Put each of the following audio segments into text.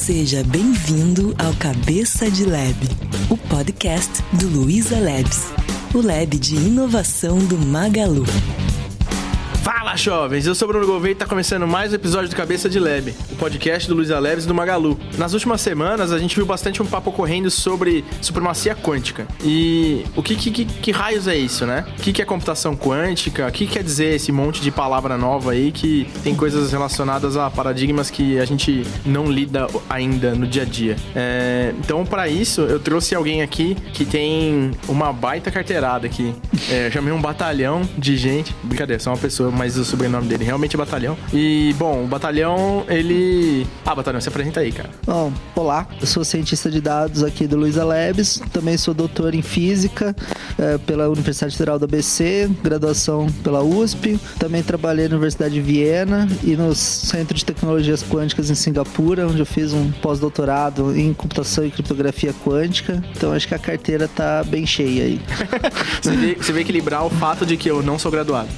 Seja bem-vindo ao Cabeça de Lab, o podcast do Luiza Labs, o lab de inovação do Magalu. Fala, jovens! Eu sou o Bruno Gouveia e tá começando mais um episódio do Cabeça de Lab, o podcast do Luiza Labs e do Magalu. Nas últimas semanas, a gente viu bastante um papo correndo sobre supremacia quântica. E o que raios é isso, né? O que é computação quântica? O que quer dizer esse monte de palavra nova aí que tem coisas relacionadas a paradigmas que a gente não lida ainda no dia a dia? Então, para isso, eu trouxe alguém aqui que tem uma baita carteirada aqui. Eu chamei um batalhão de gente. Brincadeira, só uma pessoa, mas o sobrenome dele realmente é Batalhão. E, bom, o Batalhão, ele... Batalhão, se apresenta aí, cara. Bom, olá, eu sou cientista de dados aqui do Luiza Labs, também sou doutor em Física pela Universidade Federal do ABC, graduação pela USP, também trabalhei na Universidade de Viena e no Centro de Tecnologias Quânticas em Singapura, onde eu fiz um pós-doutorado em computação e criptografia quântica, então acho que a carteira tá bem cheia aí. Você vê equilibrar o fato de que eu não sou graduado.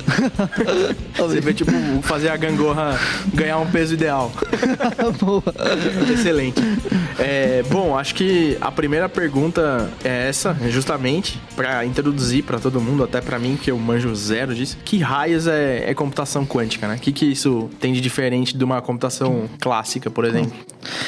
Você vê, tipo, fazer a gangorra ganhar um peso ideal. Boa. Excelente. Bom, acho que a primeira pergunta é essa, justamente, pra introduzir pra todo mundo, até pra mim, que eu manjo zero disso. Que raios é computação quântica, né? O que isso tem de diferente de uma computação clássica, por exemplo?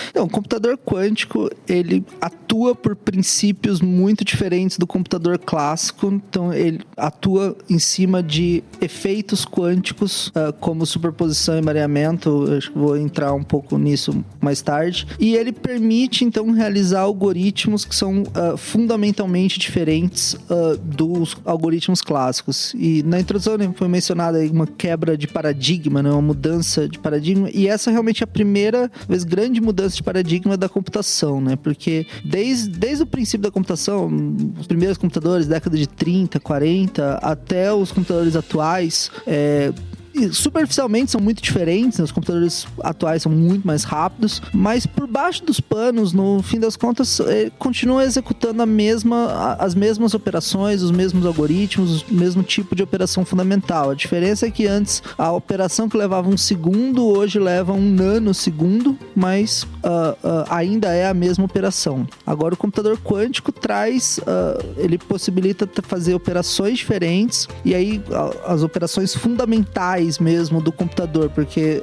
Então, o computador quântico, ele atua por princípios muito diferentes do computador clássico. Então, ele atua em cima de efeitos quânticos, como superposição e mareamento. Eu acho que vou entrar um pouco nisso mais tarde. E ele permite, então, realizar algoritmos que são fundamentalmente diferentes dos algoritmos clássicos. E na introdução, né, foi mencionada aí uma quebra de paradigma, né, uma mudança de paradigma. E essa realmente é a primeira grande mudança de paradigma da computação, né? Porque desde o princípio da computação, os primeiros computadores, década de 30, 40, até os computadores atuais, superficialmente são muito diferentes, né? Os computadores atuais são muito mais rápidos, mas por baixo dos panos, no fim das contas, continua executando as mesmas operações, os mesmos algoritmos, o mesmo tipo de operação fundamental. A diferença é que antes a operação que levava um segundo, hoje leva um nanosegundo, mas ainda é a mesma operação. Agora o computador quântico ele possibilita fazer operações diferentes, e aí as operações fundamentais mesmo do computador, porque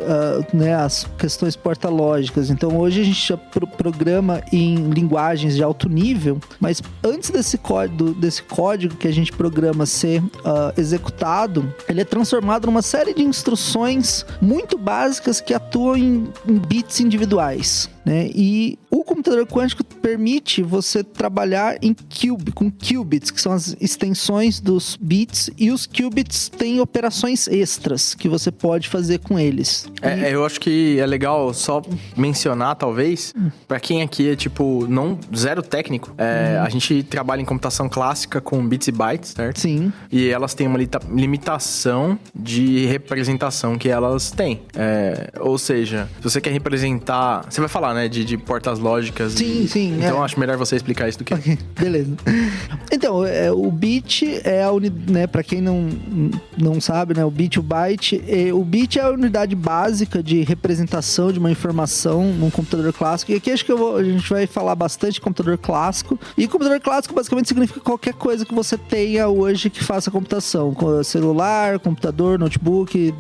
as questões porta-lógicas. Então hoje a gente já programa em linguagens de alto nível, mas antes desse código que a gente programa ser executado, ele é transformado numa série de instruções muito básicas que atuam em bits individuais, né? E o computador quântico permite você trabalhar com qubits, que são as extensões dos bits, e os qubits têm operações extras que você pode fazer com eles. Eu acho que é legal só mencionar, talvez, pra quem aqui é zero técnico, a gente trabalha em computação clássica com bits e bytes, certo? Sim. E elas têm uma limitação de representação que elas têm. Ou seja, se você quer representar... Você vai falar, né, de portas lógicas. Sim. Então acho melhor você explicar isso do que... Okay, beleza. Então, o bit é a unidade, né, pra quem não sabe, né, o bit e o byte, o bit é a unidade básica de representação de uma informação num computador clássico. E aqui acho que a gente vai falar bastante de computador clássico. E computador clássico basicamente significa qualquer coisa que você tenha hoje que faça computação. Celular, computador, notebook,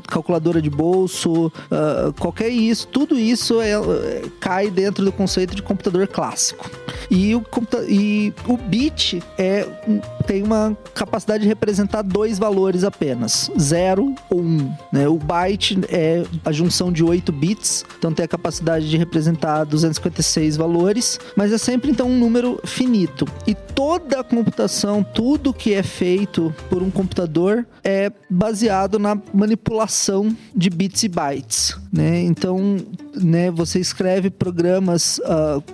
calculadora de bolso, tudo isso cai dentro do conceito de computador clássico. E o bit tem uma capacidade de representar 2 valores apenas, 0 ou 1, né? O byte é a junção de 8 bits, então tem a capacidade de representar 256 valores, mas é sempre então um número finito. E toda a computação, tudo que é feito por um computador é baseado na manipulação de bits e bytes, né? Então, né, você escreve programas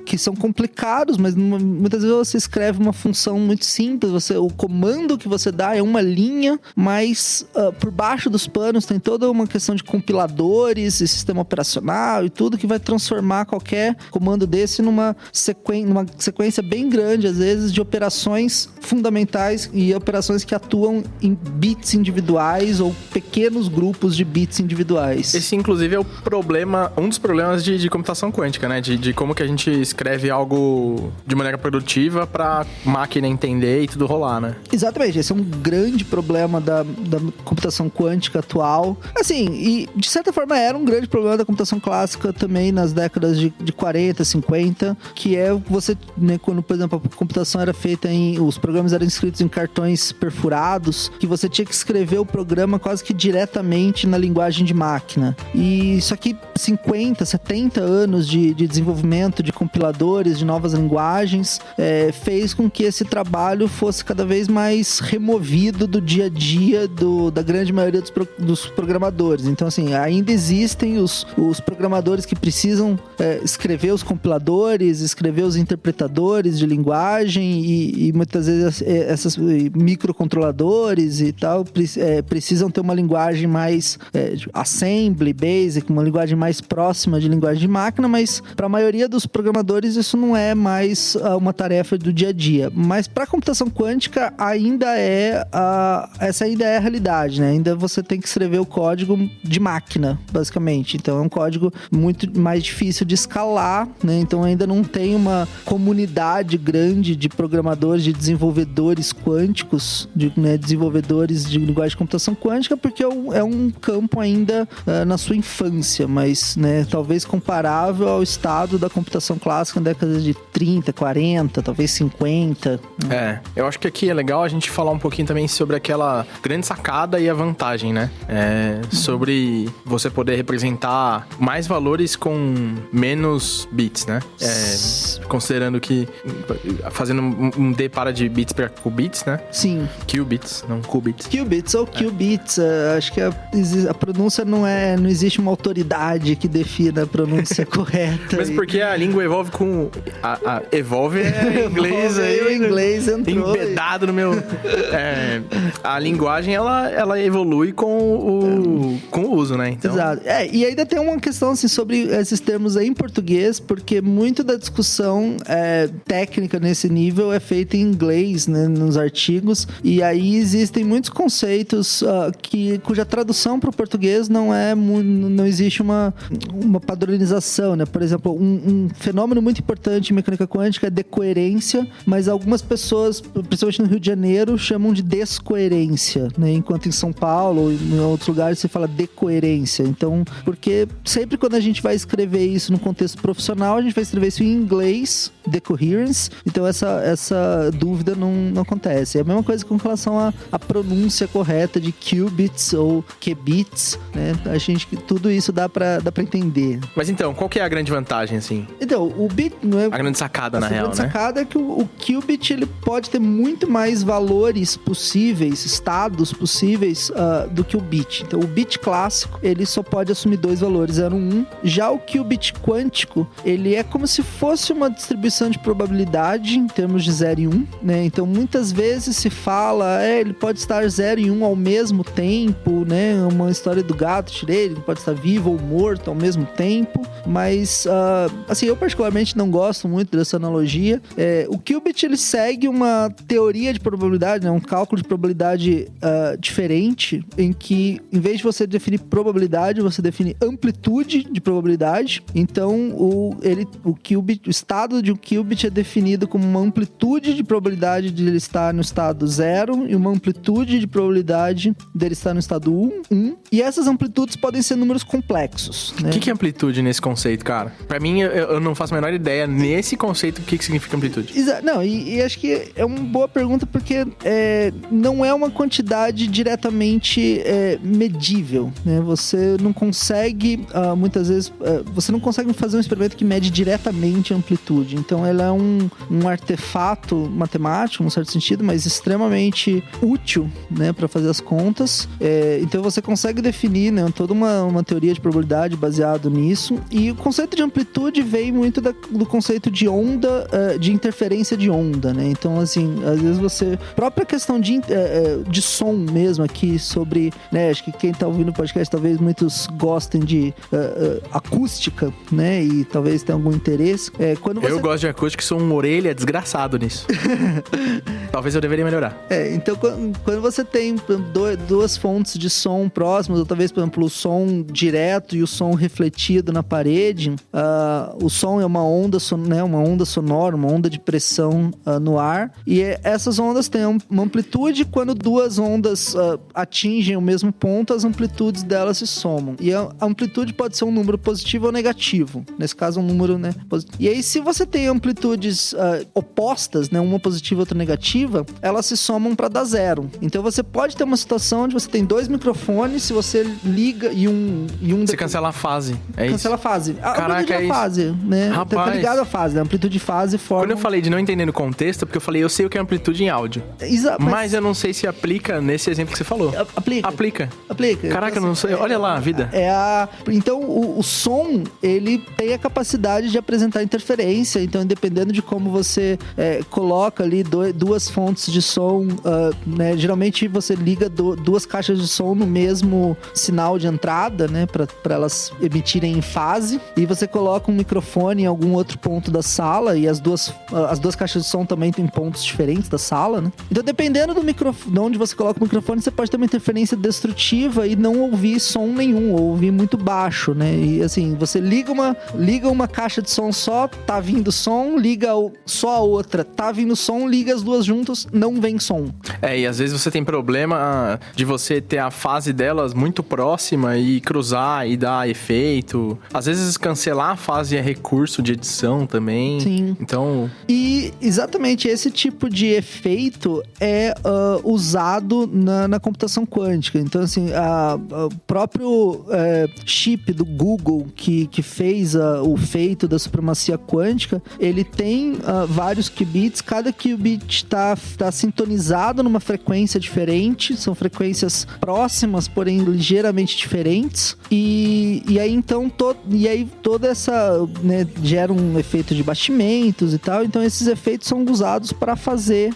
que são complicados, mas muitas vezes você escreve uma função muito simples, o comando que você dá é uma linha, mas por baixo dos panos tem toda uma questão de compiladores e sistema operacional e tudo que vai transformar qualquer comando desse numa sequência bem grande, às vezes, de operações fundamentais e operações que atuam em bits individuais ou pequenos grupos de bits individuais. Esse, inclusive, é um dos problemas problemas de computação quântica, né? De como que a gente escreve algo de maneira produtiva pra máquina entender e tudo rolar, né? Exatamente, esse é um grande problema da computação quântica atual. Assim, e de certa forma era um grande problema da computação clássica também nas décadas de 40, 50, que é você, né, quando, por exemplo, a computação era feita os programas eram escritos em cartões perfurados, que você tinha que escrever o programa quase que diretamente na linguagem de máquina. E isso aqui, 50, 70 anos de desenvolvimento de compiladores, de novas linguagens, fez com que esse trabalho fosse cada vez mais removido do dia a dia da grande maioria dos programadores. Então, assim, ainda existem os programadores que precisam escrever os compiladores, escrever os interpretadores de linguagem e muitas vezes essas microcontroladores e tal precisam ter uma linguagem mais assembly, basic, uma linguagem mais próxima de linguagem de máquina, mas para a maioria dos programadores isso não é mais uma tarefa do dia a dia. Mas para a computação quântica essa ainda é a realidade, né? Ainda você tem que escrever o código de máquina, basicamente. Então é um código muito mais difícil de escalar, né? Então ainda não tem uma comunidade grande de programadores, de desenvolvedores quânticos, desenvolvedores de linguagem de computação quântica, porque é um campo ainda na sua infância, mas, né, talvez comparável ao estado da computação clássica na década de 30, 40, talvez 50. Eu acho que aqui é legal a gente falar um pouquinho também sobre aquela grande sacada e a vantagem, né? Sobre você poder representar mais valores com menos bits, né? Considerando que fazendo um D para de bits para qubits, né? Sim. Qubits, não qubits. Qubits ou qubits, acho que a pronúncia não existe uma autoridade que defina a pronúncia correta. Mas porque a língua evolve com... evolve é inglês aí. O inglês entrou. Embedado no meu... a linguagem, ela evolui com o uso, né? Então... Exato. E ainda tem uma questão, assim, sobre esses termos aí em português, porque muito da discussão técnica nesse nível é feita em inglês, né, nos artigos, e aí existem muitos conceitos cuja tradução para o português não existe uma padronização, né? Por exemplo, um fenômeno muito importante em mecânica quântica é decoerência, mas algumas pessoas, principalmente no Rio de Janeiro, chamam de descoerência, né? Enquanto em São Paulo ou em outros lugares se fala decoerência. Então, porque sempre quando a gente vai escrever isso no contexto profissional, a gente vai escrever isso em inglês, decoherence, então essa dúvida não acontece. É a mesma coisa com relação à pronúncia correta de qubits ou qubits, né? Tudo isso dá pra entender. Mas então, qual que é a grande vantagem, assim? Então, o bit... A grande sacada, na real, né? A grande sacada é que o qubit, ele pode ter muito mais valores possíveis, estados possíveis, do que o bit. Então, o bit clássico, ele só pode assumir 2 valores, 0 e 1. Já o qubit quântico, ele é como se fosse uma distribuição de probabilidade em termos de 0 e 1, né? Então, muitas vezes se fala, ele pode estar 0 e 1 ao mesmo tempo, né? Uma história do gato, tirei, ele pode estar vivo ou morto ao mesmo tempo, mas, assim, eu particularmente não gosto muito dessa analogia. O qubit, ele segue uma teoria de probabilidade, né? Um cálculo de probabilidade diferente, em que, em vez de você definir probabilidade, você define amplitude de probabilidade. Então, o estado de um qubit é definido como uma amplitude de probabilidade de ele estar no estado 0 e uma amplitude de probabilidade dele estar no estado 1. E essas amplitudes podem ser números complexos, né? O que é amplitude nesse conceito, cara? Pra mim, eu não faço a menor ideia nesse conceito o que significa amplitude. Não, e acho que é uma boa pergunta porque não é uma quantidade diretamente medível, né? Você não consegue, muitas vezes, você não consegue fazer um experimento que mede diretamente a amplitude. Então, ela é um artefato matemático, num certo sentido, mas extremamente útil, né, para fazer as contas. Então, você consegue definir, né, toda uma teoria de probabilidade baseado nisso. E o conceito de amplitude vem muito do conceito de onda, de interferência de onda, né? Então, assim, às vezes própria questão de som mesmo aqui sobre, né, acho que quem tá ouvindo o podcast, talvez muitos gostem de acústica, né? E talvez tenha algum interesse. Eu gosto de acústica e sou um orelha desgraçado nisso. Talvez eu deveria melhorar. Então, quando você tem duas fontes de som próximas, ou talvez, por exemplo, o som direto e o som refletido emitido na parede, o som é uma onda sonora, uma onda de pressão no ar, e essas ondas têm uma amplitude. Quando duas ondas atingem o mesmo ponto, as amplitudes delas se somam. E a amplitude pode ser um número positivo ou negativo. Nesse caso, um número, né, positivo. E aí, se você tem amplitudes opostas, né, uma positiva e outra negativa, elas se somam para dar zero. Então, você pode ter uma situação onde você tem dois microfones, se você liga e um você cancela a fase, é cancela isso? a fase. A Caraca, amplitude é a fase, né? Rapaz, tá ligado à fase, né? A amplitude de fase forma... Quando eu falei de não entender no contexto, porque eu falei, eu sei o que é amplitude em áudio. Mas eu não sei se aplica nesse exemplo que você falou. Aplica. Caraca, eu não sei. Olha lá a vida. Então, o som, ele tem a capacidade de apresentar interferência. Então, dependendo de como você coloca ali duas fontes de som, né? Geralmente, você liga duas caixas de som no mesmo sinal de entrada, né? Para elas emitirem em fase. E você coloca um microfone em algum outro ponto da sala, e as duas caixas de som também têm pontos diferentes da sala, né? Então, dependendo do microfone, de onde você coloca o microfone, você pode ter uma interferência destrutiva e não ouvir som nenhum, ou ouvir muito baixo, né? E assim, você liga uma caixa de som só, tá vindo som, liga só a outra, tá vindo som, liga as duas juntas, não vem som. E às vezes você tem problema de você ter a fase delas muito próxima e cruzar e dar efeito. Às vezes cancelar a fase é recurso de edição também. Sim. Então... E exatamente esse tipo de efeito é usado na computação quântica. Então, assim, o próprio chip do Google que fez o feito da supremacia quântica, ele tem vários qubits. Cada qubit está sintonizado numa frequência diferente. São frequências próximas, porém ligeiramente diferentes. E aí, então, toda essa, né, gera um efeito de batimentos e tal. Então, esses efeitos são usados para fazer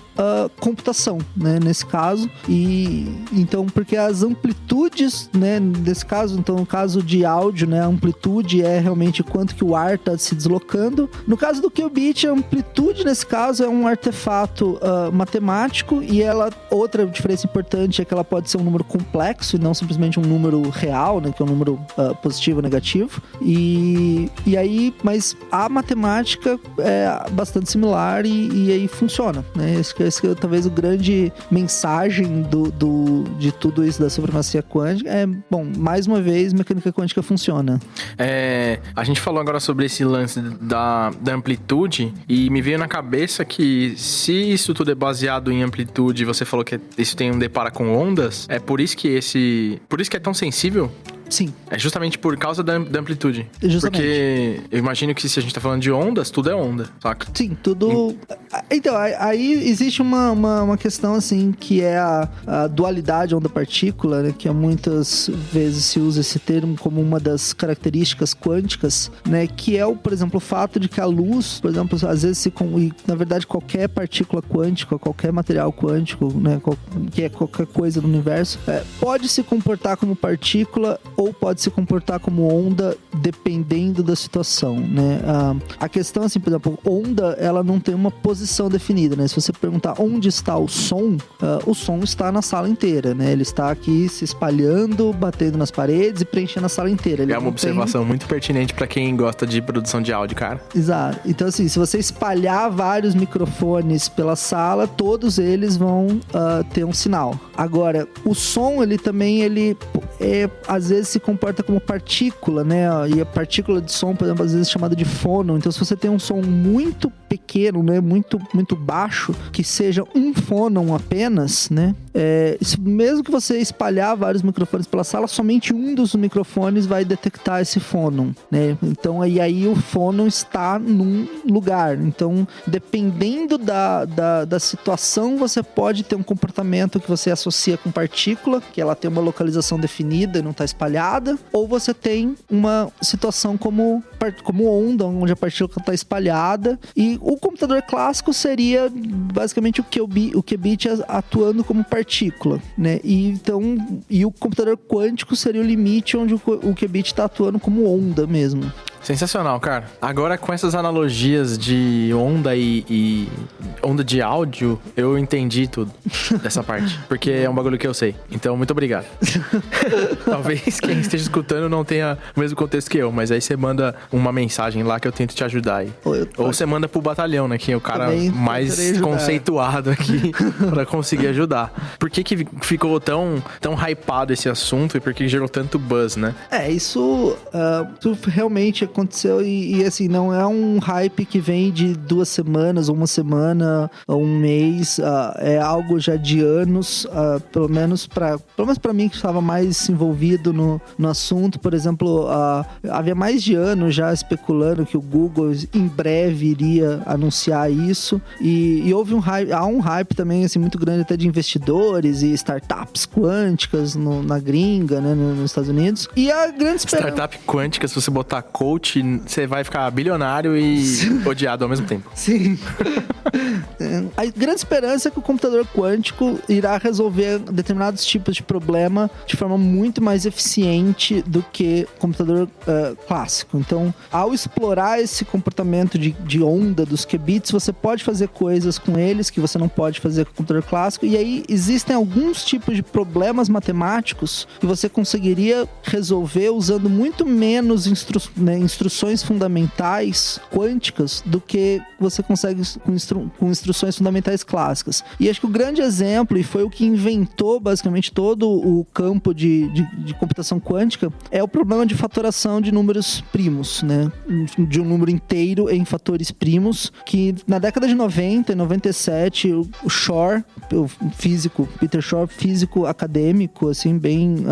computação, né, nesse caso. E então, porque as amplitudes, né, nesse caso, então, no caso de áudio, né, a amplitude é realmente quanto que o ar está se deslocando. No caso do qubit, a amplitude, nesse caso, é um artefato matemático, e outra diferença importante é que ela pode ser um número complexo e não simplesmente um número real, né, que é um número positivo ou negativo. E aí, mas a matemática é bastante similar e aí funciona, né? Esse é talvez o grande mensagem de tudo isso da supremacia quântica. Mais uma vez, mecânica quântica funciona. A gente falou agora sobre esse lance da amplitude, e me veio na cabeça que se isso tudo é baseado em amplitude, você falou que isso tem um depara com ondas, por isso que é tão sensível? Sim. É justamente por causa da amplitude. Justamente. Porque eu imagino que se a gente tá falando de ondas, tudo é onda, saca? Sim, tudo... Então, aí existe uma questão, assim, que é a dualidade onda-partícula, né? Que muitas vezes se usa esse termo como uma das características quânticas, né? Que é, por exemplo, o fato de que a luz, por exemplo, às vezes na verdade, qualquer partícula quântica, qualquer material quântico, né? Que é qualquer coisa no universo, pode se comportar como partícula ou pode se comportar como onda, dependendo da situação, né? A questão, assim, por exemplo, onda, ela não tem uma posição definida, né? Se você perguntar onde está o som está na sala inteira, né? Ele está aqui se espalhando, batendo nas paredes e preenchendo a sala inteira. Ele uma observação muito pertinente para quem gosta de produção de áudio, cara. Exato. Então, assim, se você espalhar vários microfones pela sala, todos eles vão ter um sinal. Agora, o som, ele também, às vezes se comporta como partícula, né? E a partícula de som, por exemplo, às vezes é chamada de fônon. Então, se você tem um som muito pequeno, né? Muito, muito baixo, que seja um fônon apenas, né? Mesmo que você espalhar vários microfones pela sala, somente um dos microfones vai detectar esse fônon, né? Então, aí o fônon está num lugar. Então, dependendo da situação, você pode ter um comportamento que você associa com partícula, que ela tem uma localização definida e não está espalhada, ou você tem uma situação como onda, onde a partícula está espalhada. E o computador clássico seria basicamente o qubit atuando como partícula, né? E o computador quântico seria o limite onde o qubit está atuando como onda mesmo. Sensacional, cara. Agora com essas analogias de onda e onda de áudio, eu entendi tudo dessa parte. Porque é um bagulho que eu sei. Então, muito obrigado. Talvez quem esteja escutando não tenha o mesmo contexto que eu, mas aí você manda uma mensagem lá que eu tento te ajudar aí. Ou você manda pro batalhão, né? Que é o cara mais conceituado aqui pra conseguir ajudar. Por que ficou tão hypado esse assunto e por que gerou tanto buzz, né? Isso realmente aconteceu e assim, não é um hype que vem de 2 semanas, ou 1 semana, ou 1 mês, é algo já de anos, pelo menos pra mim que estava mais envolvido no assunto. Por exemplo, havia mais de anos já especulando que o Google em breve iria anunciar isso, e houve há um hype também assim, muito grande até de investidores e startups quânticas na gringa, né, nos Estados Unidos. E a grande esperança... Startup quântica, se você botar coach, você vai ficar bilionário e odiado ao mesmo tempo. Sim. A grande esperança é que o computador quântico irá resolver determinados tipos de problema de forma muito mais eficiente do que o computador clássico. Então, ao explorar esse comportamento de onda dos qubits, você pode fazer coisas com eles que você não pode fazer com o computador clássico, e aí existem alguns tipos de problemas matemáticos que você conseguiria resolver usando muito menos instruções fundamentais quânticas do que você consegue com instruções fundamentais clássicas. E acho que o grande exemplo, e foi o que inventou basicamente todo o campo de computação quântica, é o problema de fatoração de números primos, né? De um número inteiro em fatores primos, que na década de 90 e 97, o Shor, o físico, Peter Shor, físico acadêmico, assim, bem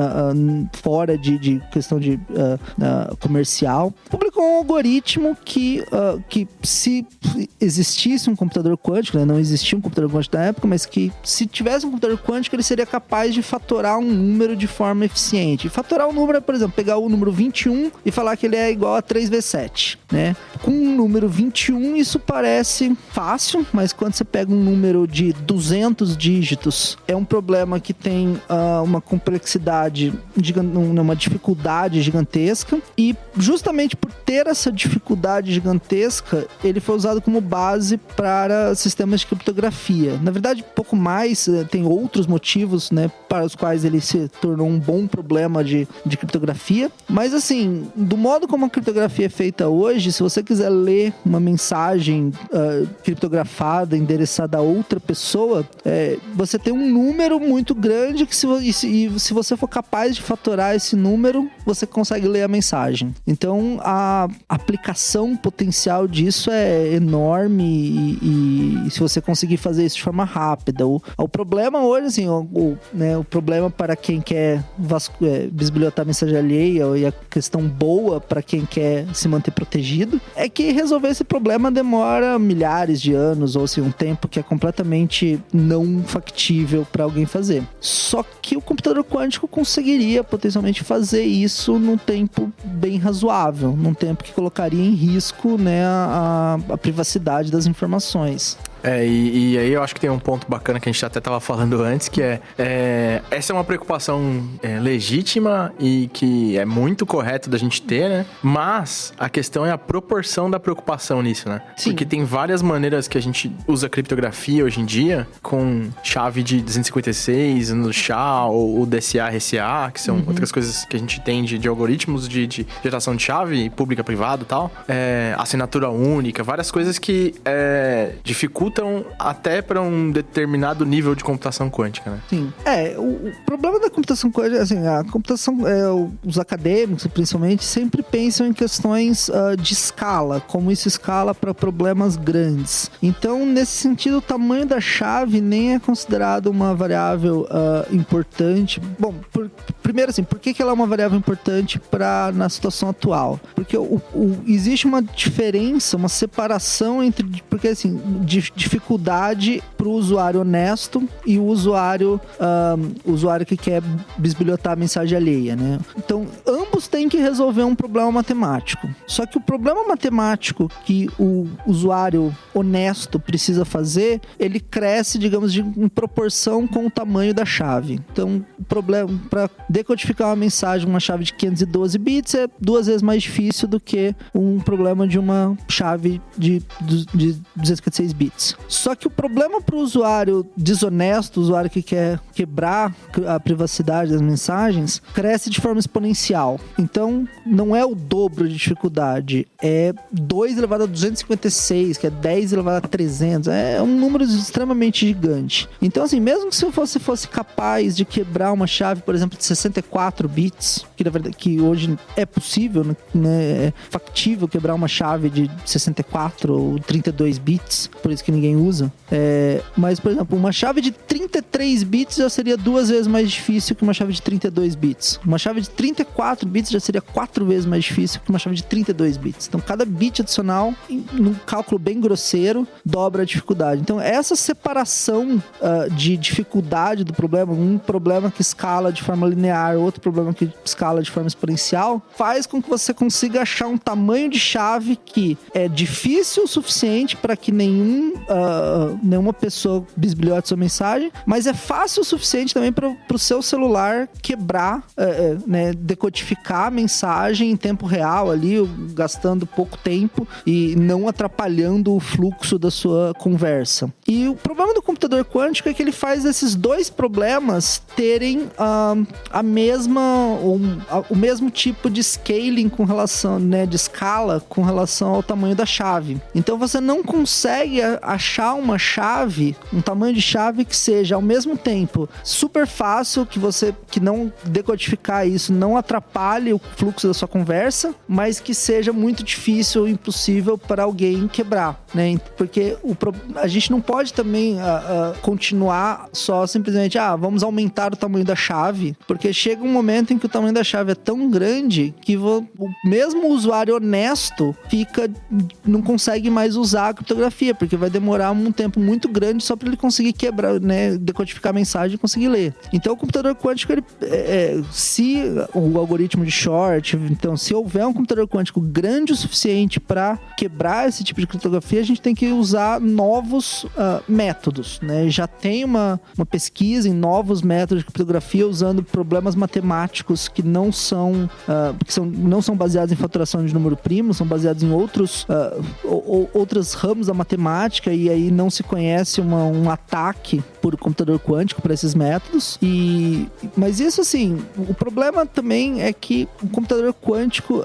fora de questão de comercial, publicou um algoritmo que se existisse um computador quântico, né? Não existia um computador quântico na época, mas que se tivesse um computador quântico, ele seria capaz de fatorar um número de forma eficiente. E fatorar um número é, por exemplo, pegar o número 21 e falar que ele é igual a 3 vezes 7, né? Com o número 21, isso parece fácil, mas quando você pega um número de 200 dígitos, é um problema que tem uma complexidade, uma dificuldade gigantesca, e justamente por ter essa dificuldade gigantesca, ele foi usado como base para sistemas de criptografia. Na verdade, pouco mais, tem outros motivos, né, para os quais ele se tornou um bom problema de criptografia, mas assim, do modo como a criptografia é feita hoje, se você quiser ler uma mensagem criptografada, endereçada a outra pessoa, você tem um número muito grande que se você for capaz de fatorar esse número, você consegue ler a mensagem. Então, a aplicação potencial disso é enorme e se você conseguir fazer isso de forma rápida. O problema hoje, assim, o problema para quem quer bisbilhotar a mensagem alheia, e a questão boa para quem quer se manter protegido, é que resolver esse problema demora milhares de anos, ou assim, um tempo que é completamente não factível para alguém fazer. Só que o computador quântico conseguiria potencialmente fazer isso num tempo bem razoável, num tempo que colocaria em risco, né, a privacidade das informações. E aí eu acho que tem um ponto bacana que a gente até estava falando antes, que essa é uma preocupação legítima e que é muito correto da gente ter, né? Mas a questão é a proporção da preocupação nisso, né? Sim. Porque tem várias maneiras que a gente usa criptografia hoje em dia, com chave de 256 no SHA ou o DCA-RCA, que são outras coisas que a gente tem de algoritmos de geração de chave pública-privada e tal. Assinatura única, várias coisas que dificultam até para um determinado nível de computação quântica, né? Sim. O problema da computação quântica, assim, a computação, os acadêmicos, principalmente, sempre pensam em questões de escala, como isso escala para problemas grandes. Então, nesse sentido, o tamanho da chave nem é considerado uma variável importante. Bom, primeiro, assim, por que ela é uma variável importante na situação atual? Porque existe uma diferença, uma separação porque, assim, dificuldade para o usuário honesto e o usuário que quer bisbilhotar a mensagem alheia, né? Então, ambos ambos têm que resolver um problema matemático. Só que o problema matemático que o usuário honesto precisa fazer, ele cresce, digamos, em proporção com o tamanho da chave. Então, o problema para decodificar uma mensagem, uma chave de 512 bits é 2 vezes mais difícil do que um problema de uma chave de 256 bits. Só que o problema para o usuário desonesto, o usuário que quer quebrar a privacidade das mensagens, cresce de forma exponencial. Então, não é o dobro de dificuldade, é 2 elevado a 256, que é 10 elevado a 300. É um número extremamente gigante. Então, assim, mesmo que você fosse capaz de quebrar uma chave, por exemplo, de 64 bits, que na verdade que hoje é possível, né, é factível quebrar uma chave de 64 ou 32 bits, por isso que ninguém usa. Mas, por exemplo, uma chave de 33 bits já seria 2 vezes mais difícil que uma chave de 32 bits. Uma chave de 34 bits já seria 4 vezes mais difícil que uma chave de 32 bits. Então, cada bit adicional, num cálculo bem grosseiro, dobra a dificuldade. Então, essa separação de dificuldade do problema, um problema que escala de forma linear, outro problema que escala de forma exponencial, faz com que você consiga achar um tamanho de chave que é difícil o suficiente para que nenhuma pessoa bisbilhote sua mensagem, mas é fácil o suficiente também para o seu celular quebrar, né, decodificar a mensagem em tempo real ali, gastando pouco tempo e não atrapalhando o fluxo da sua conversa. E o problema do computador quântico é que ele faz esses dois problemas terem o mesmo tipo de scaling com relação, né, de escala com relação ao tamanho da chave. Então você não consegue achar uma chave, um tamanho de chave que seja ao mesmo tempo super fácil, que não decodificar isso não atrapalhe o fluxo da sua conversa, mas que seja muito difícil ou impossível para alguém quebrar, né? Porque a gente não pode também continuar só simplesmente, vamos aumentar o tamanho da chave, porque chega um momento em que o tamanho da chave é tão grande que o mesmo usuário honesto não consegue mais usar a criptografia, porque vai demorar um tempo muito grande só para ele conseguir quebrar, né, decodificar a mensagem e conseguir ler. Então o computador quântico, se o algoritmo de Short, então se houver um computador quântico grande o suficiente para quebrar esse tipo de criptografia, a gente tem que usar novos métodos, né? Já tem uma pesquisa em novos métodos de criptografia usando problemas matemáticos que não são baseados em faturação de número primo, são baseados em outros ramos da matemática, e aí não se conhece um ataque por computador quântico para esses métodos. Mas isso, assim, o problema também é que o computador quântico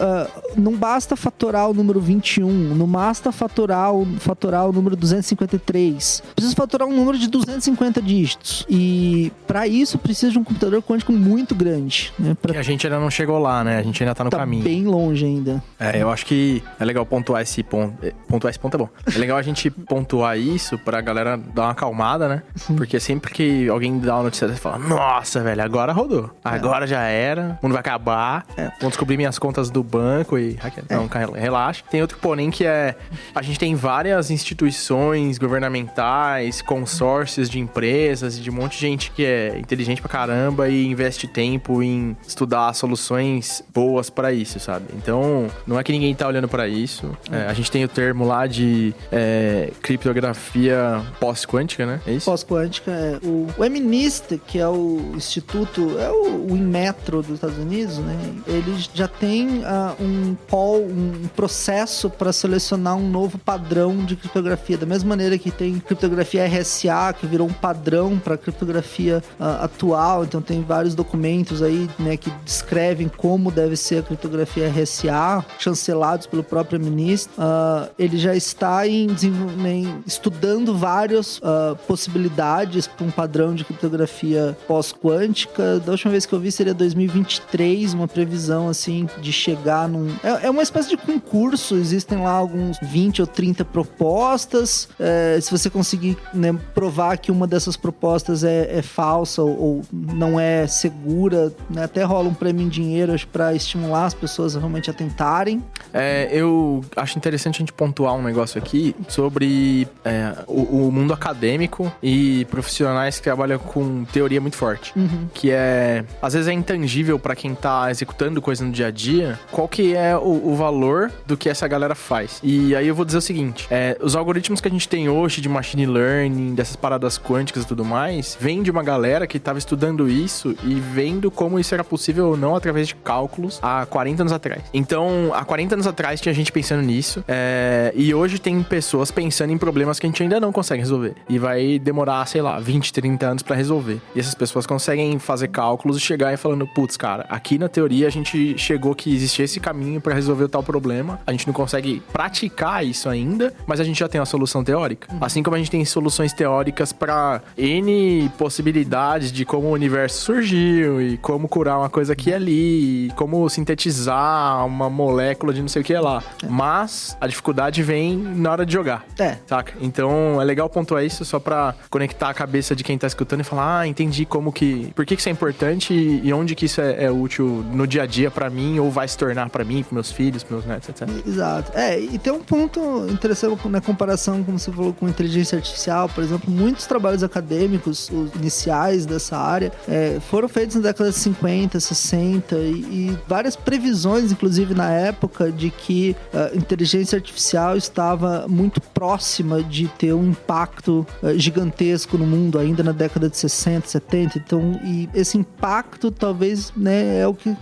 não basta fatorar o número 21, não basta fatorar o número 253. Precisa fatorar um número de 250 dígitos. E para isso precisa de um computador quântico muito grande, né? E a gente ainda não chegou lá, né? A gente ainda tá no caminho. Bem longe ainda. Eu acho que é legal pontuar esse ponto. Pontuar esse ponto é bom. É legal a gente pontuar isso pra galera dar uma acalmada, né? Sim. Porque sempre que alguém dá uma notícia, você fala, nossa, velho, agora rodou. Agora já era. O mundo vai acabar. Vão descobrir minhas contas do banco e... Não, relaxa. Tem outro porém que a gente tem várias instituições governamentais, consórcios de empresas e de um monte de gente que é inteligente pra caramba e investe tempo em estudar soluções boas pra isso, sabe? Então, não é que ninguém tá olhando pra isso. A gente tem o termo lá de criptografia pós-quântica, né? É isso? Pós-quântica. O MNIST, que é o instituto, o Inmetro dos Estados Unidos, né? Ele já tem um processo para selecionar um novo padrão de criptografia. Da mesma maneira que tem criptografia RSA, que virou um padrão para a criptografia atual. Então tem vários documentos aí, né, que descrevem como deve ser a criptografia RSA, chancelados pelo próprio ministro. Ele já está estudando várias possibilidades para um padrão de criptografia pós-quântica. Da última vez que eu vi seria 2023, uma previsão assim de chegar num... É uma espécie de concurso, existem lá alguns 20 ou 30 propostas. Se você conseguir, né, provar que uma dessas propostas é falsa ou não é segura, né, até rola um prêmio em dinheiro para estimular as pessoas realmente a tentarem. Eu acho interessante a gente pontuar um negócio aqui sobre o mundo acadêmico e profissionais que trabalham com teoria muito forte. Que às vezes é intangível pra quem tá executando coisa no dia a dia, qual que é o valor do que essa galera faz. E aí eu vou dizer o seguinte, os algoritmos que a gente tem hoje de machine learning, dessas paradas quânticas e tudo mais, vem de uma galera que tava estudando isso e vendo como isso era possível ou não através de cálculos há 40 anos atrás. Então, há 40 anos atrás tinha gente pensando nisso, e hoje tem pessoas pensando em problemas que a gente ainda não consegue resolver. E vai demorar, sei lá, 20, 30 anos pra resolver. E essas pessoas conseguem fazer cálculos e chegar e falando, putz, cara, aqui na teoria a gente chegou que existia esse caminho pra resolver o tal problema. A gente não consegue praticar isso ainda, mas a gente já tem uma solução teórica. Assim como a gente tem soluções teóricas pra N possibilidades de como o universo surgiu e como curar uma coisa aqui e ali, e como sintetizar uma molécula de não sei o que lá. Mas a dificuldade vem na hora de jogar. Saca? Então é legal pontuar isso só pra conectar a cabeça de quem tá escutando e falar, entendi por que isso é importante e onde que isso é útil no dia a dia pra mim, ou vai se tornar pra mim, pros meus filhos, pros meus netos, etc. Exato. E tem um ponto interessante na comparação, como você falou, com inteligência artificial, por exemplo, muitos trabalhos acadêmicos, os iniciais dessa área, foram feitos na década de 50, 60 e várias previsões, inclusive na época, de que a inteligência artificial estava muito próxima de ter um impacto gigantesco no mundo, ainda na década de 60, 70. Então, e esse impacto talvez, né, é o que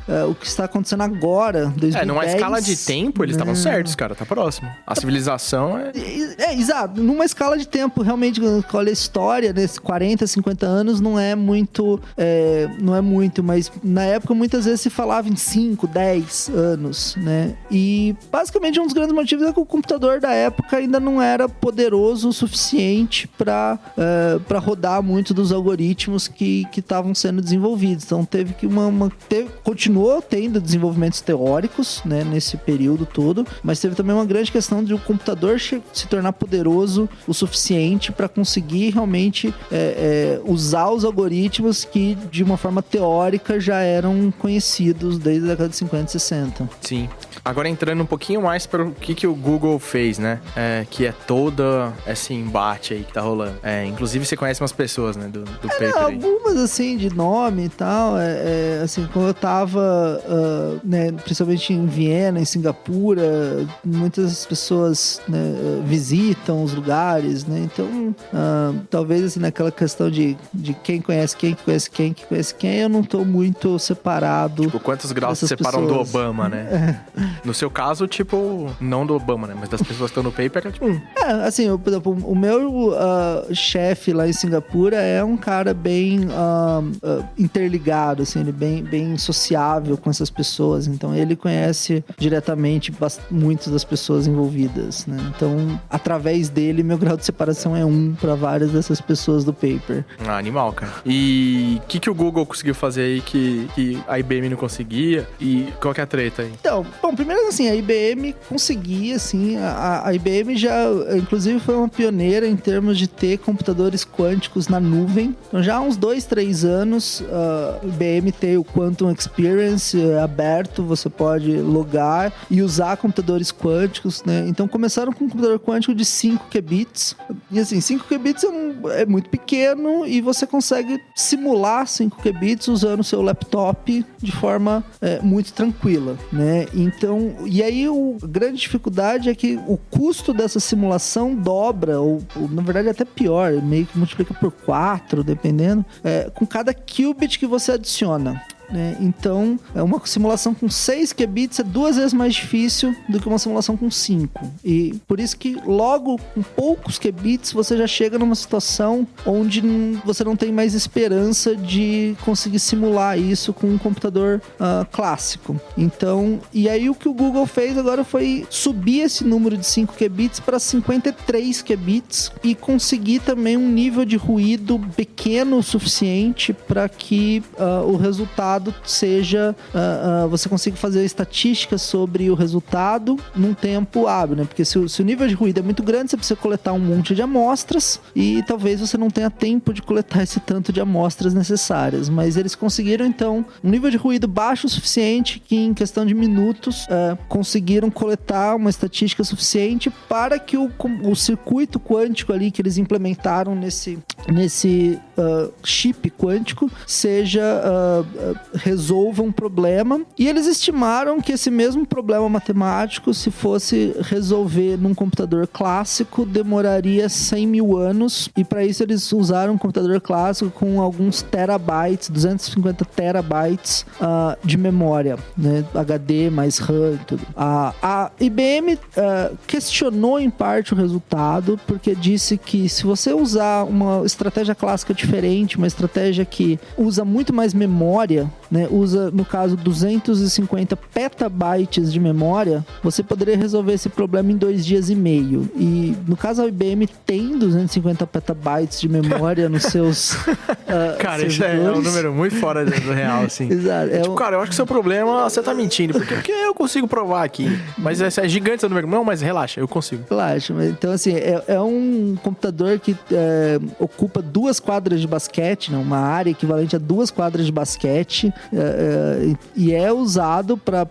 está acontecendo agora, 2010. Numa escala de tempo, eles estavam certos, cara, tá próximo. A civilização exato. Numa escala de tempo, realmente, olha a história, nesses 40, 50 anos, não é muito, mas na época muitas vezes se falava em 5, 10 anos, né? E basicamente um dos grandes motivos é que o computador da época ainda não era poderoso o suficiente para rodar muito dos algoritmos que estavam sendo desenvolvidos. Então teve que continuou tendo desenvolvimentos teóricos, né, nesse período todo, mas teve também uma grande questão de o computador se tornar poderoso o suficiente para conseguir realmente usar os algoritmos que de uma forma teórica já eram conhecidos desde a década de 50 e 60. Sim. Agora entrando um pouquinho mais para o que o Google fez, né? Que é toda esse embate aí que tá rolando. Inclusive você conhece umas pessoas, né? Do paper aí. Algumas, assim, de nome e tal. Assim, quando eu tava, né, principalmente em Viena, em Singapura, muitas pessoas, né, visitam os lugares, né? Então, talvez, assim, naquela questão de quem conhece quem, que conhece quem, que conhece quem, eu não tô muito separado. Tipo, quantos graus se separam do Obama, né? No seu caso, tipo, não do Obama, né? Mas das pessoas que estão no paper, é tipo assim, por exemplo, o meu chefe lá em Singapura é um cara bem interligado, assim, ele bem sociável com essas pessoas. Então, ele conhece diretamente muitas das pessoas envolvidas, né? Então, através dele, meu grau de separação é 1 para várias dessas pessoas do paper. Animal, cara. E o que o Google conseguiu fazer aí que a IBM não conseguia? E qual que é a treta aí? Então, bom, primeiro assim, a IBM conseguia, assim, a IBM já, inclusive, foi uma pioneira em termos de ter computadores quânticos na nuvem. Então, já há uns 2, 3 anos, a IBM tem o Quantum Experience aberto, você pode logar e usar computadores quânticos, né? Então, começaram com um computador quântico de 5 qubits. E assim, 5 qubits é muito pequeno e você consegue simular 5 qubits usando o seu laptop de forma muito tranquila, né? Então, e aí a grande dificuldade é que o custo dessa simulação dobra, ou na verdade até pior, meio que multiplica por 4, dependendo, com cada qubit que você adiciona. Então, uma simulação com 6 qubits é 2 vezes mais difícil do que uma simulação com 5. E por isso que logo com poucos qubits você já chega numa situação onde você não tem mais esperança de conseguir simular isso com um computador clássico. Então, e aí o que o Google fez agora foi subir esse número de 5 qubits para 53 qubits e conseguir também um nível de ruído pequeno o suficiente para que o resultado resultado seja... você consiga fazer estatísticas sobre o resultado num tempo hábil, né? Porque se o nível de ruído é muito grande, você precisa coletar um monte de amostras e talvez você não tenha tempo de coletar esse tanto de amostras necessárias. Mas eles conseguiram, então, um nível de ruído baixo o suficiente que em questão de minutos conseguiram coletar uma estatística suficiente para que o circuito quântico ali que eles implementaram nesse chip quântico resolva um problema. E eles estimaram que esse mesmo problema matemático, se fosse resolver num computador clássico, demoraria 100 mil anos. E para isso eles usaram um computador clássico com alguns terabytes, 250 terabytes de memória, né? HD mais RAM e tudo. A IBM questionou em parte o resultado, porque disse que se você usar uma estratégia clássica diferente, uma estratégia que usa muito mais memória, né? Usa, no caso, 250 petabytes de memória, você poderia resolver esse problema em 2 dias e meio. E, no caso, a IBM tem 250 petabytes de memória nos seus cara, isso é um número muito fora do real, assim. Exato. Cara, eu acho que o seu problema, você tá mentindo, porque eu consigo provar aqui. Mas é gigante esse número. Não, mas relaxa, eu consigo. Relaxa. Então, assim, é um computador que ocupa 2 quadras de basquete, né? Uma área equivalente a 2 quadras de basquete, e é usado para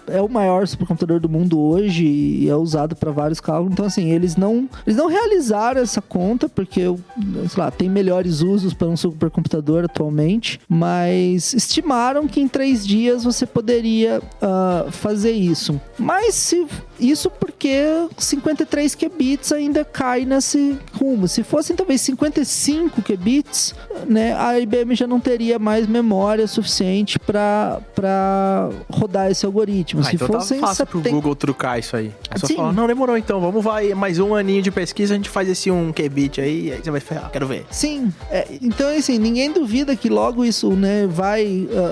é o maior supercomputador do mundo hoje e é usado para vários cálculos. Então, assim, eles não realizaram essa conta porque, sei lá, tem melhores usos para um supercomputador atualmente, mas estimaram que em 3 dias você poderia fazer isso. Mas isso porque 53 qubits ainda cai nesse rumo. Se fossem talvez 55 qubits, né, a IBM já não teria mais memória suficiente para rodar esse algoritmo. Se então fossem tá fácil pro Google trucar isso aí. É só falar, não, demorou então, vamos mais um aninho de pesquisa, a gente faz esse 1 qubit aí você vai ferrar, quero ver. Sim, então assim, ninguém duvida que logo isso, né,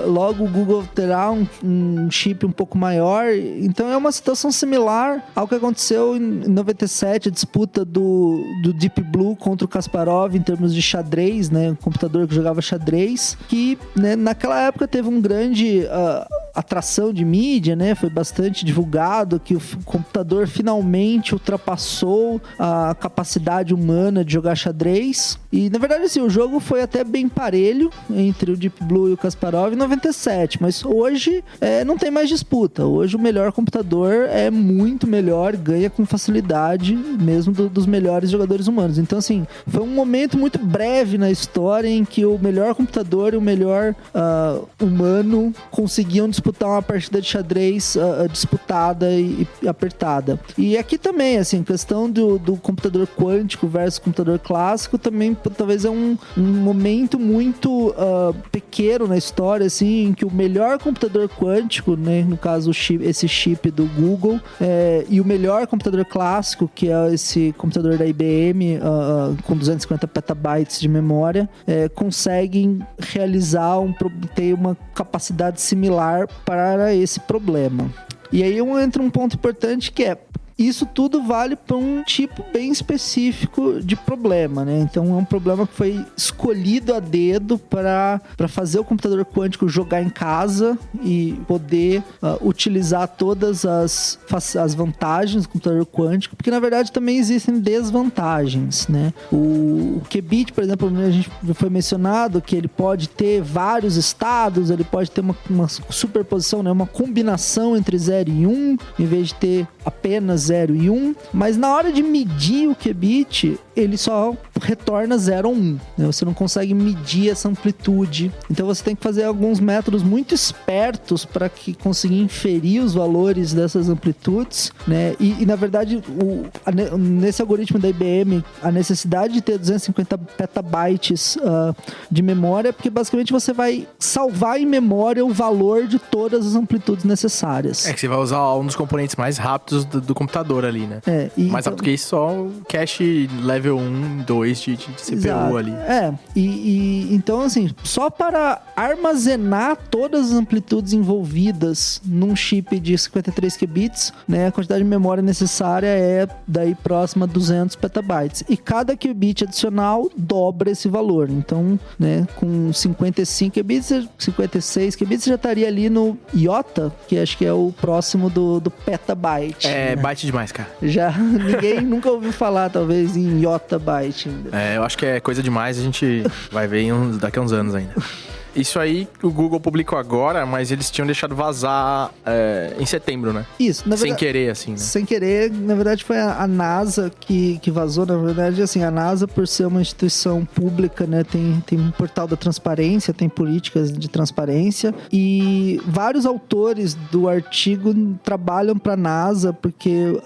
logo o Google terá um chip um pouco maior. Então é uma situação similar ao que aconteceu em 97, a disputa do Deep Blue contra o Kasparov em termos de xadrez, né, um computador que jogava xadrez, que, né, naquela época teve um grande atração de mídia, né, foi bastante divulgado que o computador finalmente ultrapassou a capacidade humana de jogar xadrez. E na verdade, assim, o jogo foi até bem parelho entre o Deep Blue e o Kasparov em 97, mas hoje não tem mais disputa. Hoje o melhor computador é muito melhor, ganha com facilidade mesmo dos melhores jogadores humanos. Então, assim, foi um momento muito breve na história em que o melhor computador e o melhor humano conseguiam disputar uma partida de xadrez disputada e apertada. E aqui também, assim, questão do computador quântico versus computador clássico também talvez é um momento muito pequeno na história, assim, em que o melhor computador quântico, né, no caso esse chip do Google, e o melhor computador clássico, que é esse computador da IBM com 250 petabytes de memória, conseguem realizar ter uma capacidade similar para esse problema. E aí entra um ponto importante que isso tudo vale para um tipo bem específico de problema, né? Então é um problema que foi escolhido a dedo para fazer o computador quântico jogar em casa e poder utilizar todas as vantagens do computador quântico, porque na verdade também existem desvantagens, né? O qubit, por exemplo, a gente foi mencionado que ele pode ter vários estados, ele pode ter uma superposição, né? Uma combinação entre 0 e 1, em vez de ter apenas 0 e 1, mas na hora de medir o qubit, ele só retorna 0 ou 1, né? Você não consegue medir essa amplitude, então você tem que fazer alguns métodos muito espertos para conseguir inferir os valores dessas amplitudes, né? E na verdade, nesse algoritmo da IBM, a necessidade de ter 250 petabytes de memória, porque basicamente você vai salvar em memória o valor de todas as amplitudes necessárias. Que você vai usar um dos componentes mais rápidos do computador ali, né? Mais rápido que isso, só o cache level 1, 2 2 de CPU Exato. ali. Então assim, só para armazenar todas as amplitudes envolvidas num chip de 53 qubits, né, a quantidade de memória necessária é daí próxima a 200 petabytes. E cada qubit adicional dobra esse valor. Então, né, com 55 qubits, 56 qubits, já estaria ali no iota, que acho que é o próximo do petabyte. É, byte demais, cara. Já ninguém nunca ouviu falar, talvez, em iota byte ainda. Eu acho que é coisa demais, a gente vai ver daqui a uns anos ainda. Isso aí o Google publicou agora, mas eles tinham deixado vazar em setembro, né? Isso, na verdade. Sem querer, assim, né? Sem querer, na verdade foi a NASA que vazou. Na verdade, assim, a NASA, por ser uma instituição pública, né, tem um portal da transparência, tem políticas de transparência, e vários autores do artigo trabalham para a NASA, porque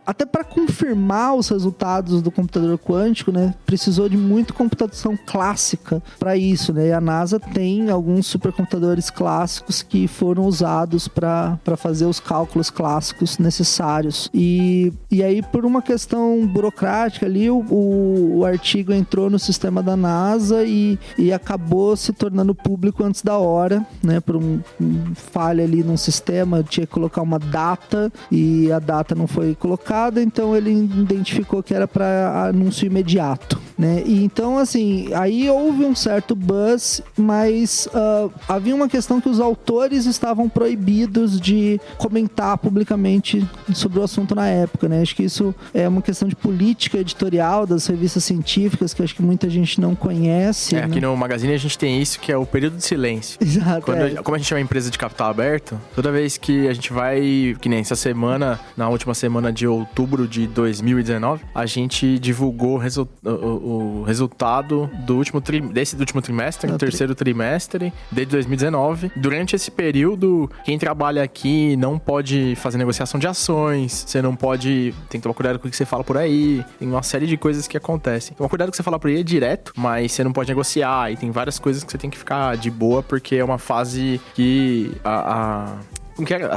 até para confirmar os resultados do computador quântico, né, precisou de muita computação clássica para isso, né? E a NASA tem alguns supercomputadores clássicos que foram usados para fazer os cálculos clássicos necessários. E aí, por uma questão burocrática ali, o artigo entrou no sistema da NASA e acabou se tornando público antes da hora, né? Por um falha ali num sistema, tinha que colocar uma data e a data não foi colocada, então ele identificou que era para anúncio imediato, né? E então, assim, aí houve um certo buzz, mas havia uma questão que os autores estavam proibidos de comentar publicamente sobre o assunto na época, né? Acho que isso é uma questão de política editorial das revistas científicas, que acho que muita gente não conhece. Aqui no Magazine a gente tem isso, que é o período de silêncio. Exato. Como a gente é uma empresa de capital aberto, toda vez que a gente vai, que nem essa semana, na última semana de outubro de 2019, a gente divulgou o resultado desse último trimestre, no terceiro trimestre de 2019. Durante esse período, quem trabalha aqui não pode fazer negociação de ações, você não pode... Tem que tomar cuidado com o que você fala por aí, tem uma série de coisas que acontecem. Tomar cuidado com o que você fala por aí é direto, mas você não pode negociar, e tem várias coisas que você tem que ficar de boa, porque é uma fase que a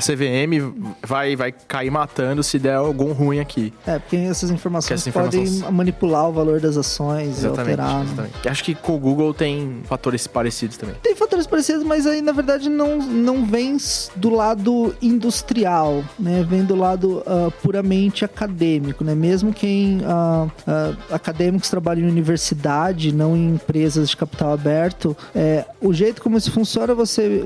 CVM vai cair matando se der algum ruim aqui. Porque essas informações podem manipular o valor das ações, exatamente, alterar. Exatamente. Acho que com o Google tem fatores parecidos também. Tem fatores parecidos, mas aí, na verdade, não vem do lado industrial, né? Vem do lado puramente acadêmico, né? Mesmo quem... acadêmicos trabalham em universidade, não em empresas de capital aberto, o jeito como isso funciona, você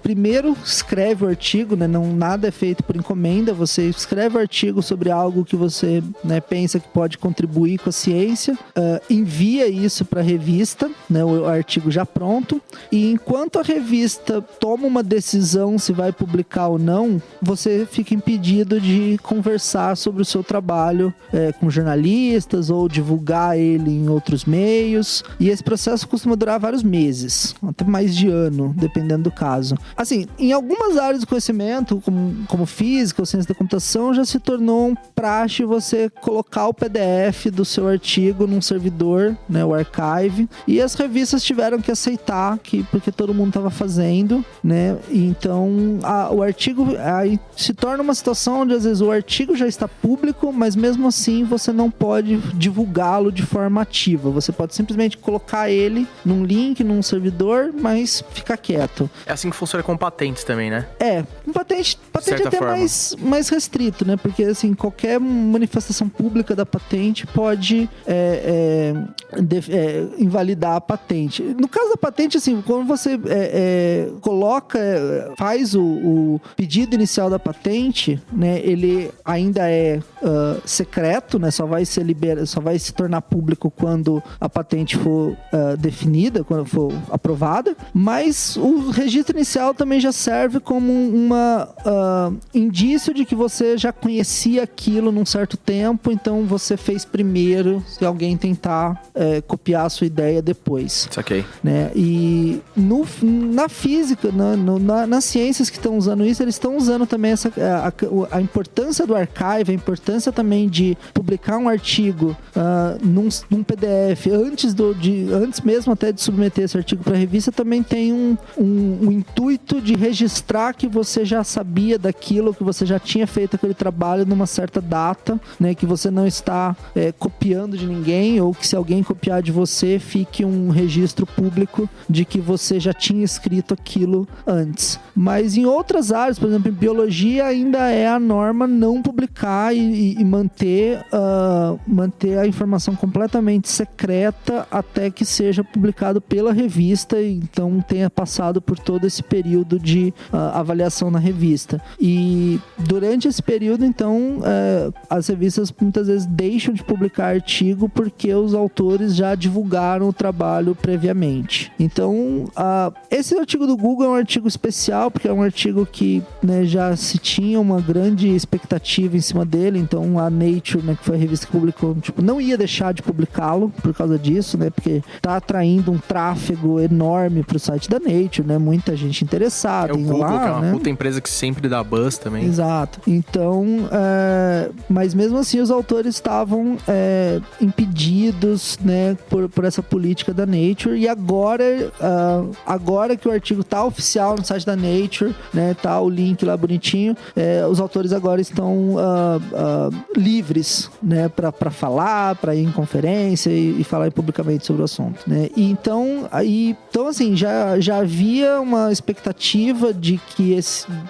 primeiro escreve o artigo, né? Nada é feito por encomenda, você escreve o artigo sobre algo que você, né, pensa que pode contribuir com a ciência, envia isso para a revista, né, o artigo já pronto, e enquanto a revista toma uma decisão se vai publicar ou não, você fica impedido de conversar sobre o seu trabalho com jornalistas ou divulgar ele em outros meios, e esse processo costuma durar vários meses, até mais de ano, dependendo do caso. Assim, em algumas áreas do conhecimento, como física ou ciência da computação, já se tornou um praxe você colocar o PDF do seu artigo num servidor, né, o archive, e as revistas tiveram que aceitar porque todo mundo estava fazendo, né? E então o artigo aí se torna uma situação onde às vezes o artigo já está público, mas mesmo assim você não pode divulgá-lo de forma ativa. Você pode simplesmente colocar ele num link, num servidor, mas ficar quieto. É assim que funciona com patentes também, né? Com patente é até mais restrito, né? Porque, assim, qualquer manifestação pública da patente pode invalidar a patente. No caso da patente, assim, quando você faz o pedido inicial da patente, né? Ele ainda é secreto, né? Só vai se tornar público quando a patente for definida, quando for aprovada, mas o registro inicial também já serve como um indício de que você já conhecia aquilo num certo tempo, então você fez primeiro se alguém tentar copiar a sua ideia depois. Saquei. Né? E E na física, nas ciências que estão usando isso, eles estão usando também a importância do archive, a importância também de publicar um artigo num PDF, antes mesmo até de submeter esse artigo para a revista, também tem um intuito de registrar que você já sabia daquilo, que você já tinha feito aquele trabalho numa certa data, né, que você não está copiando de ninguém, ou que se alguém copiar de você, fique um registro público de que você já tinha escrito aquilo antes. Mas em outras áreas, por exemplo, em biologia, ainda é a norma não publicar e manter a informação completamente secreta até que seja publicado pela revista e então tenha passado por todo esse período de avaliação na revista. E durante esse período, então, as revistas muitas vezes deixam de publicar artigo porque os autores já divulgaram o trabalho previamente. Então, esse artigo do Google é um artigo especial, porque é um artigo que, né, já se tinha uma grande expectativa em cima dele. Então, a Nature, né, que foi a revista que publicou, não ia deixar de publicá-lo por causa disso, né, porque tá atraindo um tráfego enorme pro site da Nature, né, muita gente interessada em ir lá, que é uma, né? puta empresa que sempre dá buzz também. Exato. Então, mas mesmo assim os autores estavam impedidos, né, por essa política da Nature, e agora que o artigo tá oficial no site da Nature, né, tá o link lá bonitinho, os autores agora estão livres, né, para falar, para ir em conferência e falar publicamente sobre o assunto, né? E então assim, já havia uma expectativa de que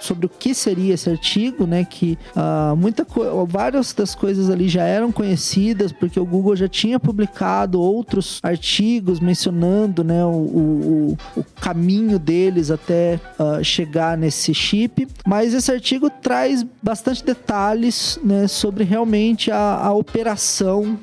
sobre o que seria esse artigo, né, que várias das coisas ali já eram conhecidas, porque o Google já tinha publicado outros artigos mencionando, né, o caminho deles até chegar nesse chip, mas esse artigo traz bastante detalhes, né, sobre realmente a operação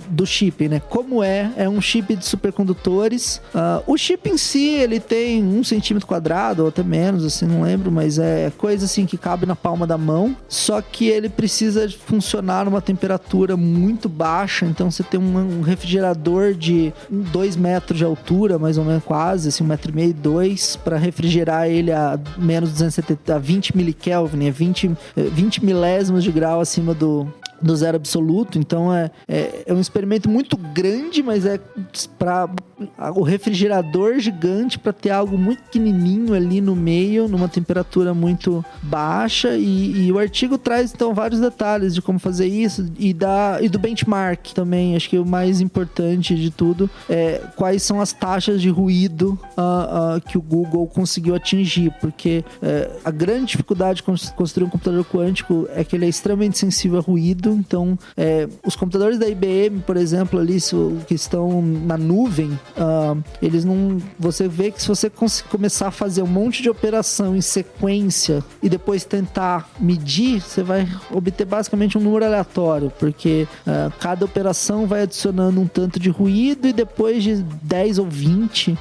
do chip, né? Como é um chip de supercondutores. O chip em si, ele tem 1 centímetro quadrado, ou até menos, assim, não lembro, mas é coisa assim que cabe na palma da mão, só que ele precisa funcionar numa temperatura muito baixa, então você tem um refrigerador de 2 metros de altura, mais ou menos, quase, assim, 1,5 metro, 2, para refrigerar ele a menos 270, a 20 milikelvin, 20 milésimos de grau acima do zero absoluto. Então é um experimento muito grande, mas é para o refrigerador gigante, para ter algo muito pequenininho ali no meio, numa temperatura muito baixa, e o artigo traz então vários detalhes de como fazer isso e do benchmark também. Acho que o mais importante de tudo é quais são as taxas de ruído que o Google conseguiu atingir, porque a grande dificuldade de construir um computador quântico é que ele é extremamente sensível a ruído. Então, os computadores da IBM, por exemplo, ali que estão na nuvem, eles não... Você vê que se você começar a fazer um monte de operação em sequência e depois tentar medir, você vai obter basicamente um número aleatório, porque cada operação vai adicionando um tanto de ruído, e depois de 10 ou 20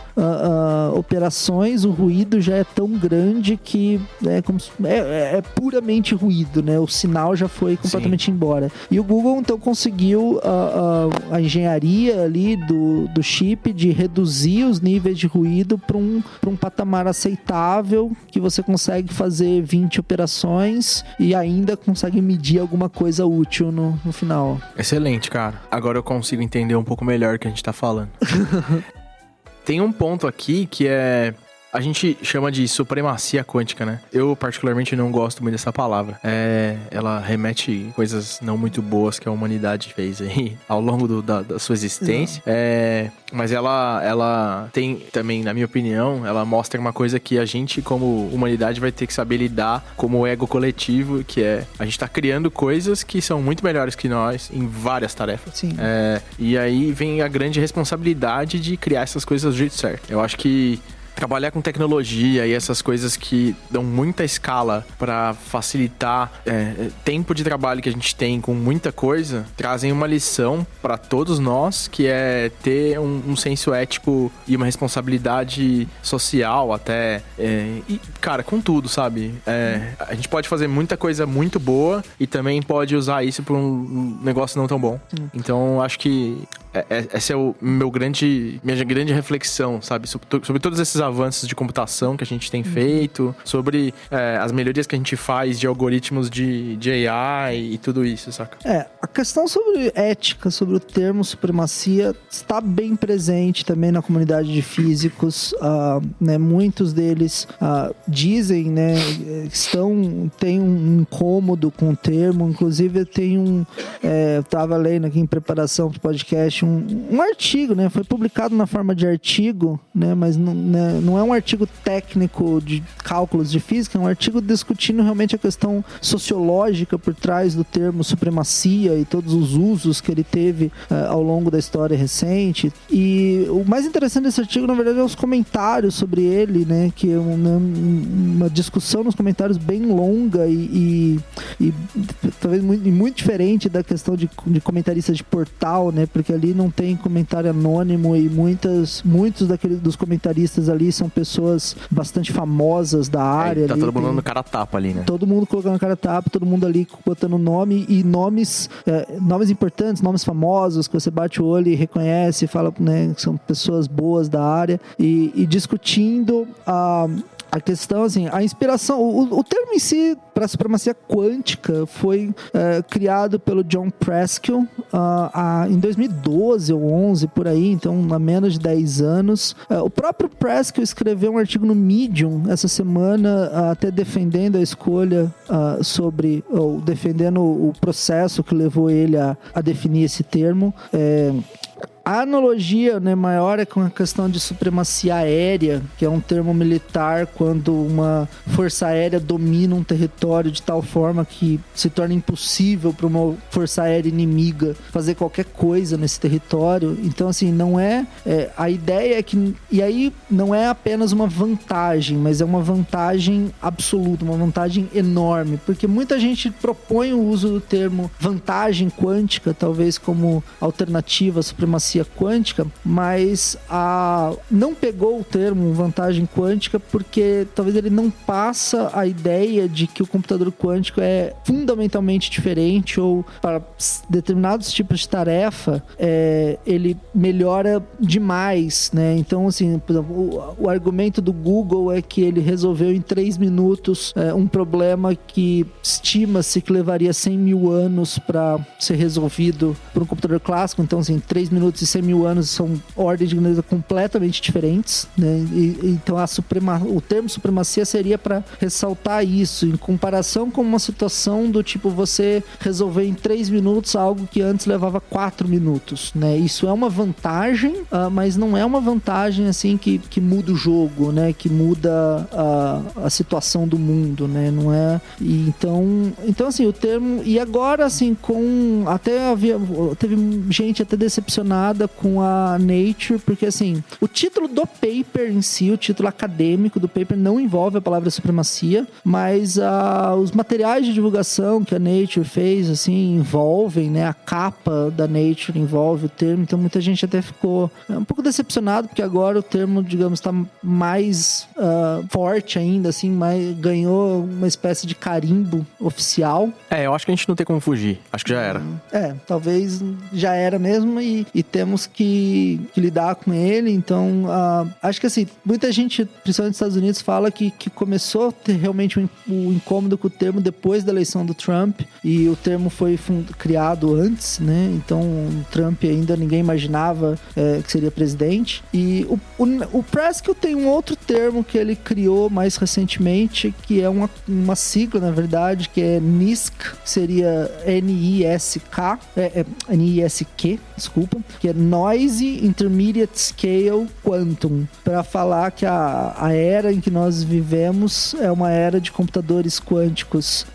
operações, o ruído já é tão grande que é puramente ruído, né? O sinal já foi completamente embora. E o Google então conseguiu a engenharia ali do chip de reduzir os níveis de ruído para um patamar aceitável, que você consegue fazer 20 operações e ainda consegue medir alguma coisa útil no final. Excelente, cara. Agora eu consigo entender um pouco melhor o que a gente tá falando. Tem um ponto aqui que a gente chama de supremacia quântica, né? Eu, particularmente, não gosto muito dessa palavra. Ela remete coisas não muito boas que a humanidade fez aí ao longo da sua existência. Mas ela tem também, na minha opinião, ela mostra uma coisa que a gente, como humanidade, vai ter que saber lidar como ego coletivo, que a gente tá criando coisas que são muito melhores que nós em várias tarefas. Sim. E aí vem a grande responsabilidade de criar essas coisas do jeito certo. Eu acho que trabalhar com tecnologia e essas coisas que dão muita escala para facilitar tempo de trabalho que a gente tem com muita coisa, trazem uma lição para todos nós, que é ter um senso ético e uma responsabilidade social até, e, cara, com tudo, sabe? A gente pode fazer muita coisa muito boa e também pode usar isso para um negócio não tão bom. Então, acho que essa é minha grande reflexão, sabe? Sobre todos esses avanços de computação que a gente tem feito, sobre as melhorias que a gente faz de algoritmos de AI e tudo isso, saca? A questão sobre ética, sobre o termo supremacia, está bem presente também na comunidade de físicos. Né, muitos deles dizem, né, têm um incômodo com o termo. Inclusive, eu estava lendo aqui em preparação para o podcast um artigo, né? Foi publicado na forma de artigo, né? Mas não é um artigo técnico de cálculos de física, é um artigo discutindo realmente a questão sociológica por trás do termo supremacia e todos os usos que ele teve ao longo da história recente. E o mais interessante desse artigo, na verdade, é os comentários sobre ele, né? Que é uma discussão nos comentários bem longa e talvez muito diferente da questão de comentaristas de portal, né? Porque ali não tem comentário anônimo e muitos dos comentaristas ali são pessoas bastante famosas da área. Tá ali, todo mundo no cara tapa ali, né? Todo mundo colocando cara tapa, todo mundo ali botando nome e nomes importantes, nomes famosos que você bate o olho e reconhece e fala, né, que são pessoas boas da área e discutindo a questão, assim, a inspiração, o termo em si para a supremacia quântica foi criado pelo John Preskill em 2012 ou 2011, por aí, então há menos de 10 anos. O próprio Preskill escreveu um artigo no Medium essa semana, até defendendo a escolha ou defendendo o processo que levou ele a definir esse termo. A analogia, né, maior é com a questão de supremacia aérea, que é um termo militar quando uma força aérea domina um território de tal forma que se torna impossível para uma força aérea inimiga fazer qualquer coisa nesse território. Então, assim, não a ideia é que... E aí não é apenas uma vantagem, mas é uma vantagem absoluta, uma vantagem enorme, porque muita gente propõe o uso do termo vantagem quântica, talvez como alternativa à supremacia quântica, mas não pegou o termo vantagem quântica porque talvez ele não passa a ideia de que o computador quântico é fundamentalmente diferente ou para determinados tipos de tarefa ele melhora demais, né? Então, assim, por exemplo, o argumento do Google é que ele resolveu em 3 minutos um problema que estima-se que levaria 100 mil anos para ser resolvido por um computador clássico. Então, assim, 3 minutos e 100 mil anos são ordens de grandeza completamente diferentes, né? Então o termo supremacia seria para ressaltar isso, em comparação com uma situação do tipo você resolver em 3 minutos algo que antes levava 4 minutos, né? Isso é uma vantagem, mas não é uma vantagem assim que muda o jogo, né? Que muda a situação do mundo, né? Não é... Então assim, o termo... E agora, assim, teve gente até decepcionada com a Nature, porque assim, o título do paper em si, o título acadêmico do paper não envolve a palavra supremacia, mas os materiais de divulgação que a Nature fez, assim, envolvem, né, a capa da Nature envolve o termo, então muita gente até ficou um pouco decepcionado, porque agora o termo, digamos, está mais forte ainda, assim, ganhou uma espécie de carimbo oficial. Eu acho que a gente não tem como fugir, acho que já era. Talvez já era mesmo e temos que lidar com ele. Então, acho que assim, muita gente, principalmente nos Estados Unidos, fala que começou a ter realmente um incômodo com o termo depois da eleição do Trump, e o termo foi criado antes, né? Então, o Trump ainda ninguém imaginava que seria presidente. E o Preskill tem um outro termo que ele criou mais recentemente, que é uma sigla, na verdade, que é NISQ, seria N-I-S-Q, desculpa, que é Noisy Intermediate Scale Quantum, para falar que a era em que nós vivemos é uma era de computadores quânticos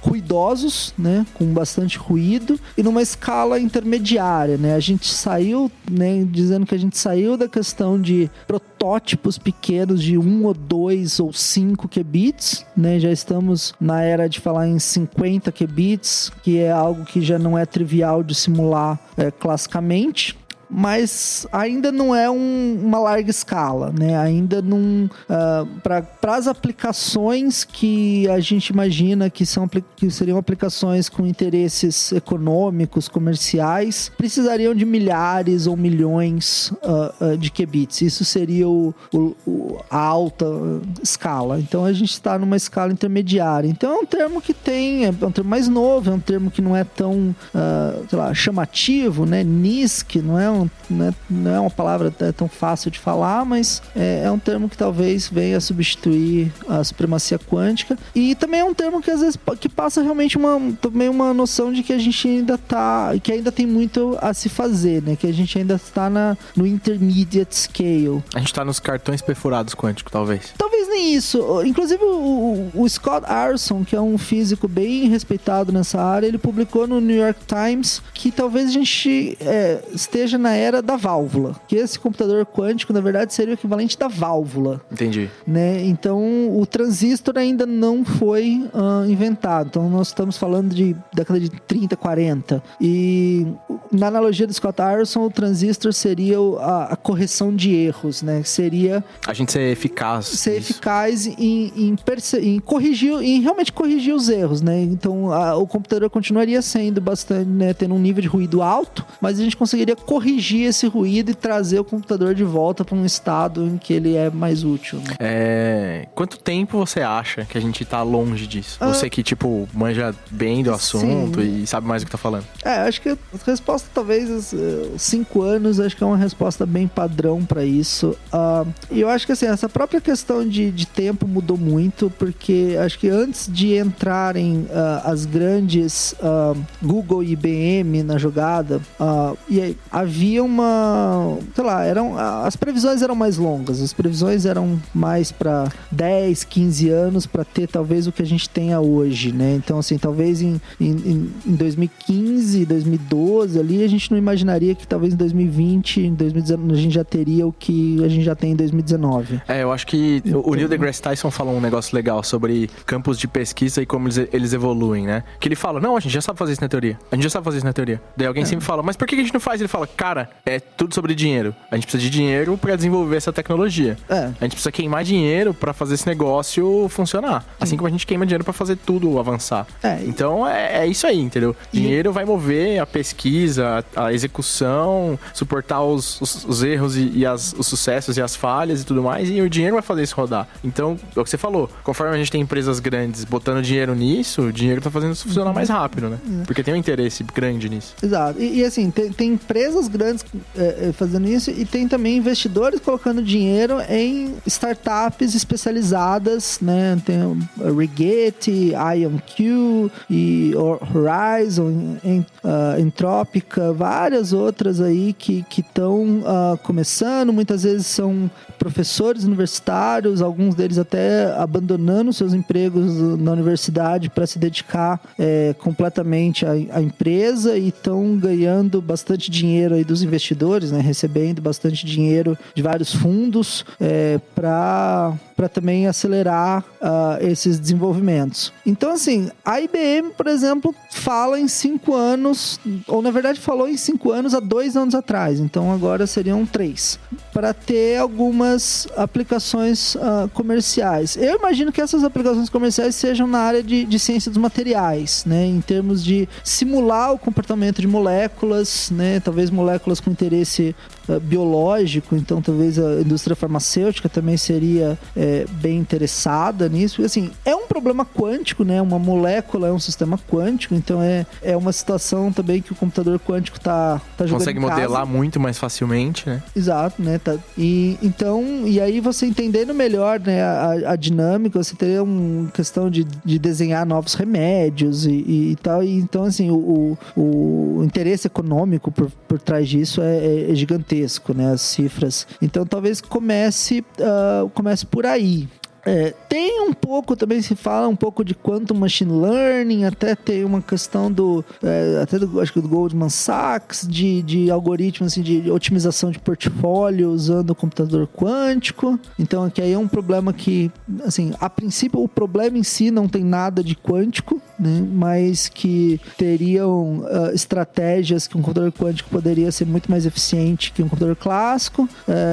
ruidosos, né, com bastante ruído, e numa escala intermediária, né? A gente saiu, né, dizendo que a gente saiu da questão de protótipos protótipos pequenos de 1 ou 2 ou 5 qubits, né? Já estamos na era de falar em 50 qubits, que é algo que já não é trivial de simular classicamente. Mas ainda não é uma larga escala, né? Ainda não... para as aplicações que a gente imagina que seriam aplicações com interesses econômicos, comerciais, precisariam de milhares ou milhões de qubits. Isso seria a alta escala. Então a gente está numa escala intermediária. Então é um termo que é um termo mais novo, é um termo que não é tão chamativo, né? NISQ não é uma palavra também fácil de falar, mas é um termo que talvez venha a substituir a supremacia quântica. E também é um termo que às vezes que passa realmente também uma noção de que a gente ainda tem muito a se fazer, né? Que a gente ainda está no intermediate scale. A gente está nos cartões perfurados quânticos, talvez. Talvez nem isso. Inclusive o Scott Arson, que é um físico bem respeitado nessa área, ele publicou no New York Times que talvez a gente esteja na era da válvula, que esse computador quântico, na verdade, seria o equivalente da válvula. Entendi. Né? Então, o transistor ainda não foi inventado. Então, nós estamos falando de década de 30, 40. E, na analogia do Scott Arson, o transistor seria a correção de erros, né? Seria... A gente ser eficaz. Ser eficaz em realmente corrigir os erros, né? Então, o computador continuaria sendo bastante, né, tendo um nível de ruído alto, mas a gente conseguiria corrigir esse ruído e trazer o computador de volta para um estado em que ele é mais útil, né? Quanto tempo você acha que a gente tá longe disso? Você que, manja bem do assunto e sabe mais do que tá falando. Acho que a resposta talvez 5 anos, acho que é uma resposta bem padrão para isso. E eu acho que assim, essa própria questão de tempo mudou muito, porque acho que antes de entrarem as grandes Google e IBM na jogada, havia as previsões eram mais longas, as previsões eram mais para 10, 15 anos para ter talvez o que a gente tenha hoje, né? Então, assim, talvez em 2015, 2012 ali, a gente não imaginaria que talvez em 2020, em 2019, a gente já teria o que a gente já tem em 2019. Eu acho que o Neil deGrasse Tyson falou um negócio legal sobre campos de pesquisa e como eles evoluem, né? Que ele fala, não, a gente já sabe fazer isso na teoria. Daí alguém sempre fala, mas por que a gente não faz? Ele fala, cara, é tudo sobre dinheiro. A gente precisa de dinheiro pra desenvolver essa tecnologia. A gente precisa queimar dinheiro pra fazer esse negócio funcionar. Assim como a gente queima dinheiro pra fazer tudo avançar. Então, é isso aí, entendeu? Dinheiro vai mover a pesquisa, a execução, suportar os erros e os sucessos e as falhas e tudo mais, e o dinheiro vai fazer isso rodar. Então, é o que você falou, conforme a gente tem empresas grandes botando dinheiro nisso, o dinheiro tá fazendo isso funcionar mais rápido, né? Porque tem um interesse grande nisso. Exato. E assim, tem empresas grandes fazendo isso e tem também investidores colocando dinheiro em startups especializadas, né? Tem a Rigetti, IonQ e Horizon, Entrópica, várias outras aí que estão começando, muitas vezes são professores universitários, alguns deles até abandonando seus empregos na universidade para se dedicar completamente à empresa e estão ganhando bastante dinheiro aí dos investidores, né? Recebendo bastante dinheiro de vários fundos para também acelerar esses desenvolvimentos. Então, assim, a IBM, por exemplo, fala em 5 anos, ou na verdade falou em 5 anos há 2 anos atrás, então agora seriam 3, para ter algumas aplicações comerciais. Eu imagino que essas aplicações comerciais sejam na área de ciência dos materiais, né? Em termos de simular o comportamento de moléculas, né? Talvez moléculas com interesse biológico, então talvez a indústria farmacêutica também seria bem interessada nisso. Assim, é um problema quântico, né? Uma molécula é um sistema quântico, então é uma situação também que o computador quântico tá jogando consegue modelar muito mais facilmente, né? Exato, né? E aí você entendendo melhor, né, a dinâmica, você teria uma questão de desenhar novos remédios e tal. E então, assim, o interesse econômico por trás disso é gigantesco, né? As cifras. Então, talvez comece por aí. Tem um pouco, também se fala um pouco de quantum machine learning, até tem uma questão acho que do Goldman Sachs, de algoritmos assim, de otimização de portfólio usando o computador quântico. Então aqui aí é um problema que, assim, a princípio o problema em si não tem nada de quântico, né? Mas que teriam estratégias que um computador quântico poderia ser muito mais eficiente que um computador clássico.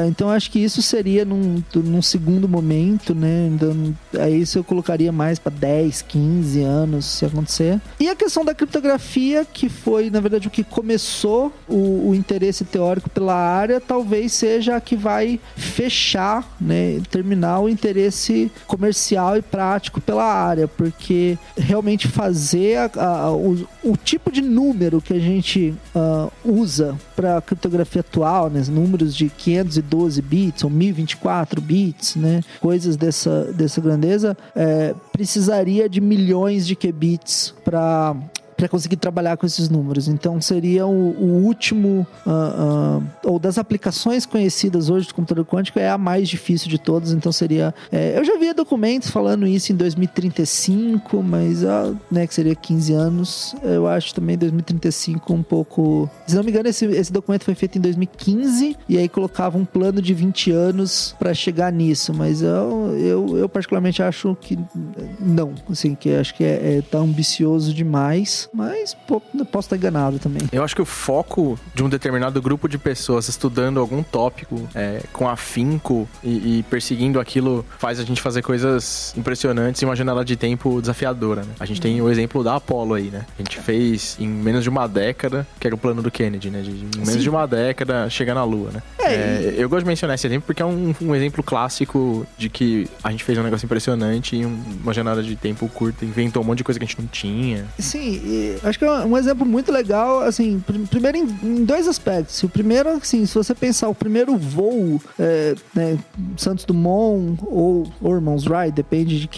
Então acho que isso seria num segundo momento, né? Então, aí isso eu colocaria mais para 10, 15 anos se acontecer. E a questão da criptografia, que foi, na verdade, o que começou o interesse teórico pela área, talvez seja a que vai fechar, né? Terminar o interesse comercial e prático pela área, porque realmente fazer o tipo de número que a gente usa para a criptografia atual, né? Números de 512 bits ou 1024 bits, né? Coisas dessa grandeza, precisaria de milhões de qubits para conseguir trabalhar com esses números. Então seria o último, ou das aplicações conhecidas hoje do computador quântico, é a mais difícil de todas. Então seria, eu já vi documentos falando isso em 2035, mas né, que seria 15 anos. Eu acho também 2035 um pouco, se não me engano, esse documento foi feito em 2015 e aí colocava um plano de 20 anos para chegar nisso, mas eu particularmente acho que não, assim, que acho que tá ambicioso demais. Mas posso estar enganado também. Eu acho que o foco de um determinado grupo de pessoas estudando algum tópico com afinco e perseguindo aquilo faz a gente fazer coisas impressionantes em uma janela de tempo desafiadora, né? A gente tem o exemplo da Apollo aí, né? A gente fez em menos de uma década, que era o plano do Kennedy, né? Em menos de uma década chegar na Lua, né? Eu gosto de mencionar esse exemplo porque é um exemplo clássico de que a gente fez um negócio impressionante em uma janela de tempo curta, inventou um monte de coisa que a gente não tinha. Sim, acho que é um exemplo muito legal, assim, primeiro em dois aspectos. O primeiro, assim, se você pensar o primeiro voo, né, Santos Dumont ou Irmãos Wright, depende de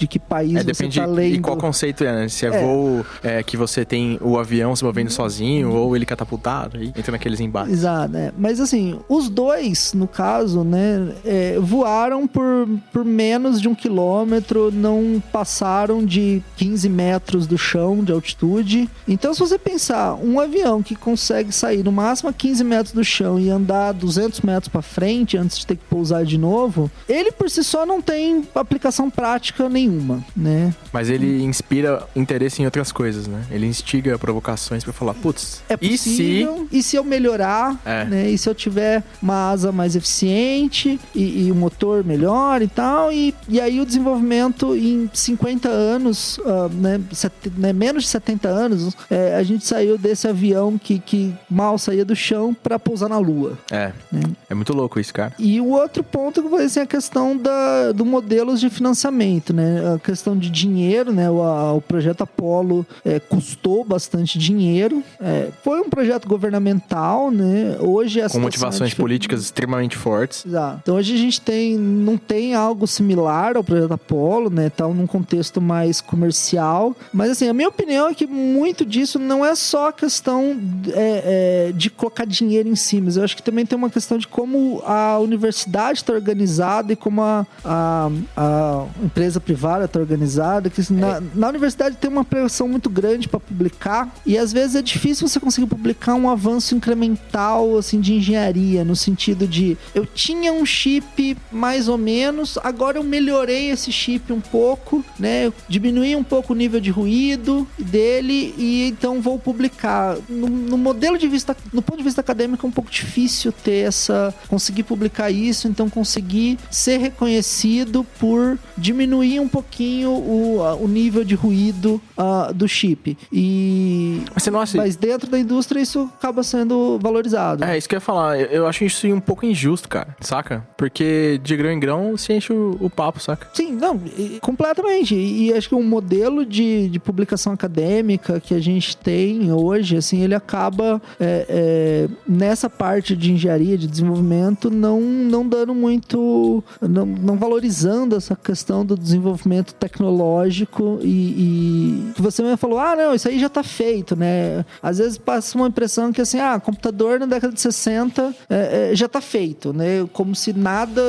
que país você tá lendo. E qual conceito né? Se é voo que você tem o avião se movendo sozinho ou ele catapultado, aí entra naqueles embates. Exato, né? Mas assim, os dois, no caso, né, voaram por menos de 1 quilômetro, não passaram de 15 metros do chão de altitude. Então, se você pensar, um avião que consegue sair no máximo a 15 metros do chão e andar 200 metros para frente antes de ter que pousar de novo, ele por si só não tem aplicação prática nenhuma, né? Mas ele inspira interesse em outras coisas, né? Ele instiga provocações para falar, putz, é possível, e se eu melhorar, né? E se eu tiver uma asa mais eficiente e o motor melhor e tal, e aí o desenvolvimento em 50 anos, né, menos de 70 anos, a gente saiu desse avião que mal saía do chão para pousar na Lua. Né? É muito louco isso, cara. E o outro ponto que foi assim, a questão do modelos de financiamento, né? A questão de dinheiro, né? O projeto Apollo custou bastante dinheiro. Foi um projeto governamental, né? Hoje com motivações políticas extremamente fortes. Exato. Então hoje a gente não tem algo similar ao projeto Apollo, né? Tá num contexto mais comercial. Mas assim, a minha opinião é que muito disso não é só a questão de colocar dinheiro em si, mas eu acho que também tem uma questão de como a universidade está organizada e como a empresa privada está organizada, que na universidade tem uma pressão muito grande para publicar e às vezes é difícil você conseguir publicar um avanço incremental assim, de engenharia, no sentido de eu tinha um chip mais ou menos, agora eu melhorei esse chip um pouco, né? Eu diminuí um pouco o nível de ruído dele e então vou publicar. No modelo de vista, no ponto de vista acadêmico, é um pouco difícil conseguir publicar isso, então conseguir ser reconhecido por diminuir um pouquinho o nível de ruído do chip. Mas dentro da indústria isso acaba sendo valorizado. Isso que eu ia falar. Eu acho isso um pouco injusto, cara, saca? Porque de grão em grão se enche o papo, saca? Sim, não, completamente. E acho que um modelo de publicação acadêmica acadêmica que a gente tem hoje, assim, ele acaba nessa parte de engenharia, de desenvolvimento, não dando muito, não valorizando essa questão do desenvolvimento tecnológico e que você mesmo falou, não, isso aí já tá feito, né? Às vezes passa uma impressão que assim, computador na década de 60 já tá feito, né? Como se nada,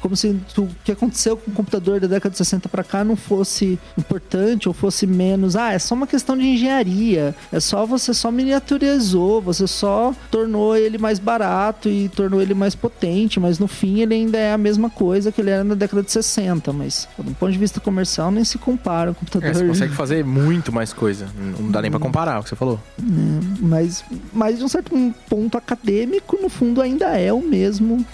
como se o que aconteceu com o computador da década de 60 para cá não fosse importante ou fosse menos, é só uma questão de engenharia, você só miniaturizou, você só tornou ele mais barato e tornou ele mais potente, mas no fim ele ainda é a mesma coisa que ele era na década de 60, mas do ponto de vista comercial nem se compara o computador. Você consegue fazer muito mais coisa, não dá nem pra comparar o que você falou. Mas de um certo ponto acadêmico, no fundo ainda é o mesmo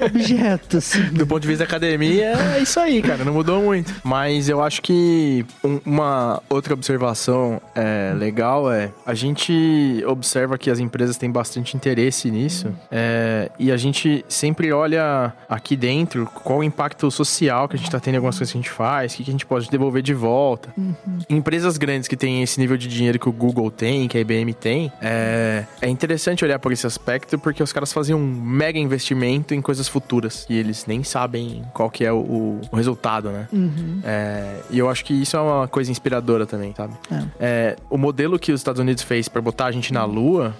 objeto, assim. Do ponto de vista da academia, é isso aí, cara, não mudou muito. Mas eu acho que uma outra observação legal a gente observa que as empresas têm bastante interesse nisso, e a gente sempre olha aqui dentro qual o impacto social que a gente tá tendo em algumas coisas que a gente faz, o que a gente pode devolver de volta. Empresas grandes que têm esse nível de dinheiro que o Google tem, que a IBM tem, é interessante olhar por esse aspecto, porque os caras fazem um mega investimento em coisas futuras e eles nem sabem qual que é o resultado, né? E eu acho que isso é uma coisa inspiradora também, sabe? O modelo que os Estados Unidos fez pra botar a gente na Lua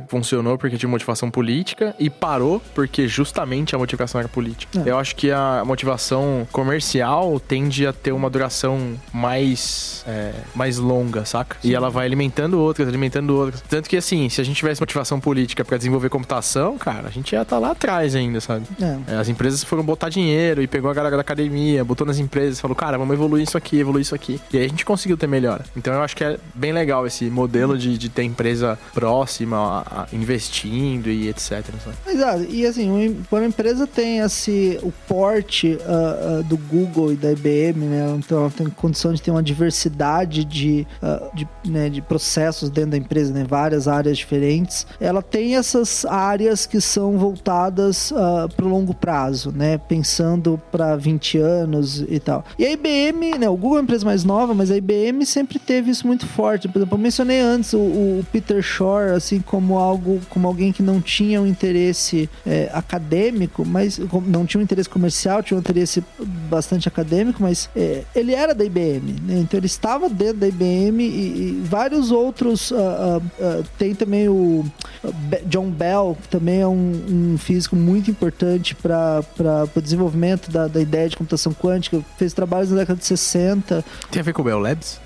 funcionou porque tinha motivação política e parou porque justamente a motivação era política. Eu acho que a motivação comercial tende a ter uma duração mais longa, saca? E ela vai alimentando outras. Tanto que, assim, se a gente tivesse motivação política pra desenvolver computação, cara, a gente ia estar lá atrás ainda, sabe? As empresas foram botar dinheiro e pegou a galera da academia, botou nas empresas, falou, cara, vamos evoluir isso aqui. E aí a gente conseguiu ter melhora. Então eu acho que é bem legal esse modelo de ter empresa próxima, investindo e etc. Sabe? Exato. E assim, quando a empresa tem o porte do Google e da IBM, né? Então ela tem condição de ter uma diversidade de processos dentro da empresa, né? Várias áreas diferentes. Ela tem essas áreas que são voltadas para o longo prazo, né? Pensando para 20 anos e tal. E a IBM, né? O Google é uma empresa mais nova, mas a IBM sempre teve isso muito forte. Por exemplo, eu mencionei antes o Peter Shor, assim, como alguém que não tinha um interesse acadêmico, mas não tinha um interesse comercial, tinha um interesse bastante acadêmico, mas ele era da IBM, né? Então ele estava dentro da IBM e vários outros. Tem também o John Bell, que também é um físico muito importante para o desenvolvimento da ideia de computação quântica. Fez trabalhos na década de 60. Tem a ver com o Bell Labs?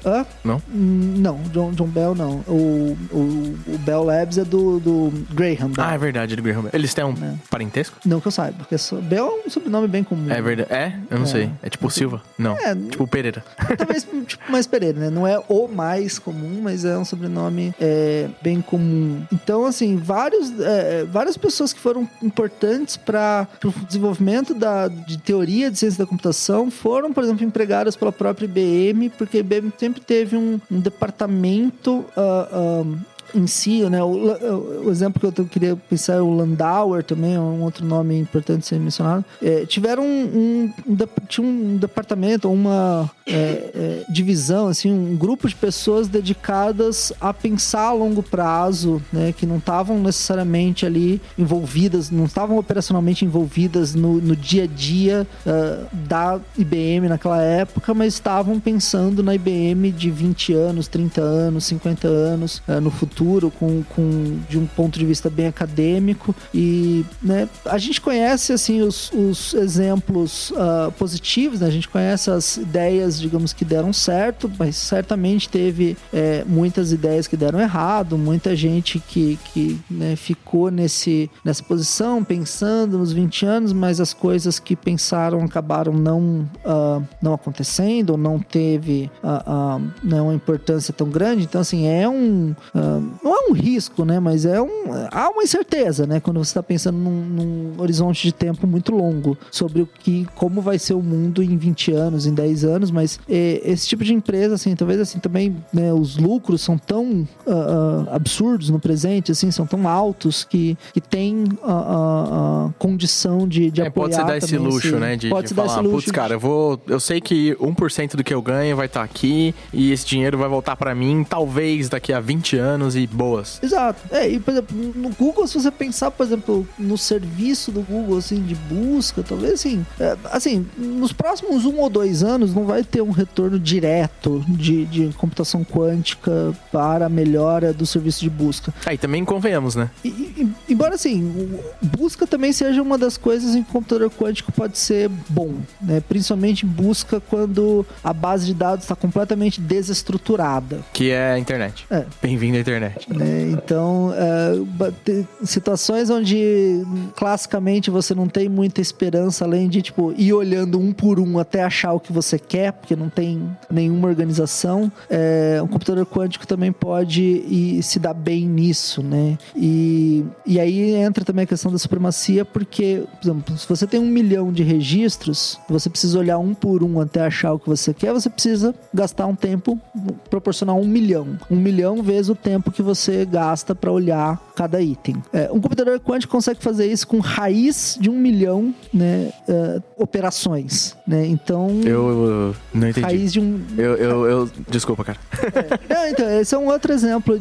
Não? Não, John Bell não. O Bell Labs é do Graham Bell. É verdade, do Graham Bell. Eles têm um parentesco? Não que eu saiba, porque Bell é um sobrenome bem comum. É verdade. Eu não sei. É tipo Silva? Não. Tipo Pereira. Talvez tipo mais Pereira, né? Não é o mais comum, mas é um sobrenome bem comum. Então, assim, várias pessoas que foram importantes para o desenvolvimento de teoria de ciência da computação foram, por exemplo, empregadas pela própria IBM, porque a IBM sempre teve um departamento em si, né? O exemplo que eu queria pensar é o Landauer também, é um outro nome importante de ser mencionado. Tiveram tinha um departamento, uma divisão, assim, um grupo de pessoas dedicadas a pensar a longo prazo, né? Que não estavam necessariamente ali envolvidas, não estavam operacionalmente envolvidas no dia a dia da IBM naquela época, mas estavam pensando na IBM de 20 anos, 30 anos, 50 anos no futuro, de um ponto de vista bem acadêmico. E, né, a gente conhece, assim, os exemplos positivos, né? A gente conhece as ideias, digamos, que deram certo, mas certamente teve muitas ideias que deram errado, muita gente que né, ficou nessa posição, pensando nos 20 anos, mas as coisas que pensaram acabaram não acontecendo, ou não teve uma importância tão grande. Então, assim, não é um risco, né? Mas há uma incerteza, né? Quando você está pensando num horizonte de tempo muito longo sobre como vai ser o mundo em 20 anos, em 10 anos, mas esse tipo de empresa, assim, talvez assim também, né, os lucros são tão absurdos no presente, assim, são tão altos que tem condição de apoiar. Pode se dar esse luxo, né? Pode se dar esse luxo. Putz, cara, eu sei que 1% do que eu ganho vai estar aqui e esse dinheiro vai voltar pra mim, talvez daqui a 20 anos e boas. Exato. E, por exemplo, no Google, se você pensar, por exemplo, no serviço do Google, assim, de busca, talvez, assim, nos próximos 1 ou 2 anos não vai ter um retorno direto de computação quântica para a melhora do serviço de busca. E também convenhamos, né? Embora, assim, busca também seja uma das coisas em que o computador quântico pode ser bom, né? Principalmente busca quando a base de dados está completamente desestruturada. Que é a internet. Bem-vindo à internet. Então, situações onde classicamente você não tem muita esperança além de, tipo, ir olhando um por um até achar o que você quer, porque não tem nenhuma organização, um computador quântico também pode se dar bem nisso, né? E aí entra também a questão da supremacia, porque, por exemplo, se você tem 1 milhão de registros, você precisa olhar um por um até achar o que você quer, você precisa gastar um tempo proporcional a 1 milhão. 1 milhão vezes o tempo que você gasta para olhar cada item. Um computador quântico consegue fazer isso com raiz de 1 milhão, né, operações, né? Então... Eu não entendi. Raiz de Desculpa, cara. Então, esse é um outro exemplo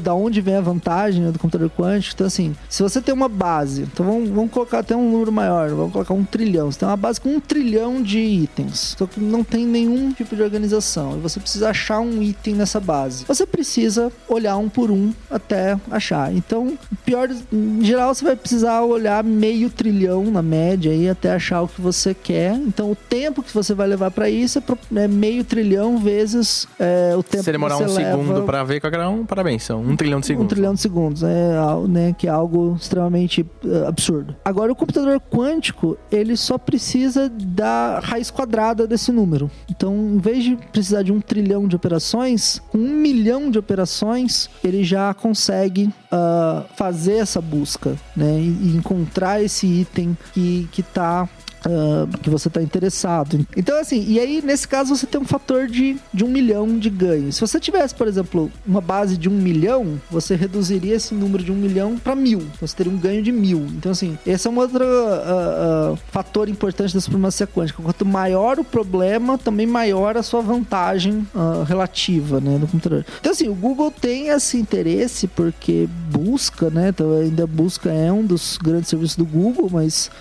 da onde vem a vantagem, né, do computador quântico. Então, assim, se você tem uma base, então vamos colocar até um número maior, vamos colocar 1 trilhão. Você tem uma base com 1 trilhão de itens, só que não tem nenhum tipo de organização, e você precisa achar um item nessa base. Você precisa olhar um por um até achar. Então, em geral, você vai precisar olhar meio trilhão na média aí até achar o que você quer. Então, o tempo que você vai levar para isso é meio trilhão vezes o tempo que você leva. Se demorar um segundo para ver qualquer um, parabéns, são 1 trilhão de segundos. 1 trilhão de segundos, né, que é algo extremamente absurdo. Agora, o computador quântico, ele só precisa da raiz quadrada desse número. Então, em vez de precisar de 1 trilhão de operações, com 1 milhão de operações, ele já consegue fazer essa busca, né, e encontrar esse item que você está interessado. Então, assim, e aí, nesse caso, você tem um fator de 1 milhão de ganho. Se você tivesse, por exemplo, uma base de 1 milhão, você reduziria esse número de 1 milhão para 1.000. Você teria um ganho de 1.000. Então, assim, esse é um outro fator importante da supremacia quântica. Quanto maior o problema, também maior a sua vantagem relativa, né, do computador. Então, assim, o Google tem esse interesse porque busca, né, então, ainda busca é um dos grandes serviços do Google, mas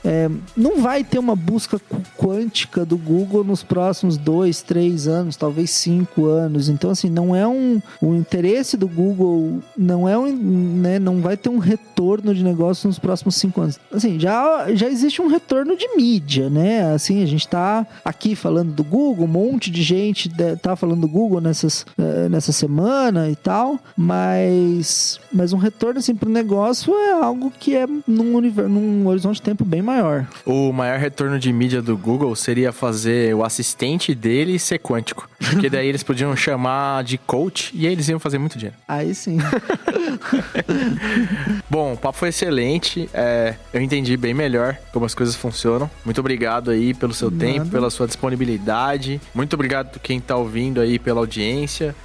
não vai ter uma busca quântica do Google nos próximos 2, 3 anos, talvez 5 anos. Então, assim, não é o interesse do Google, não vai ter um retorno de negócio nos próximos 5 anos. Assim, já existe um retorno de mídia, né? Assim, a gente tá aqui falando do Google, um monte de gente tá falando do Google nessa semana e tal, mas um retorno, assim, pro negócio é algo que é num horizonte de tempo bem maior. O maior retorno de mídia do Google seria fazer o assistente dele ser quântico. Porque daí eles podiam chamar de coach e aí eles iam fazer muito dinheiro. Aí sim. Bom, o papo foi excelente. Eu entendi bem melhor como as coisas funcionam. Muito obrigado aí pelo seu tempo, pela sua disponibilidade. Muito obrigado por quem tá ouvindo aí, pela audiência.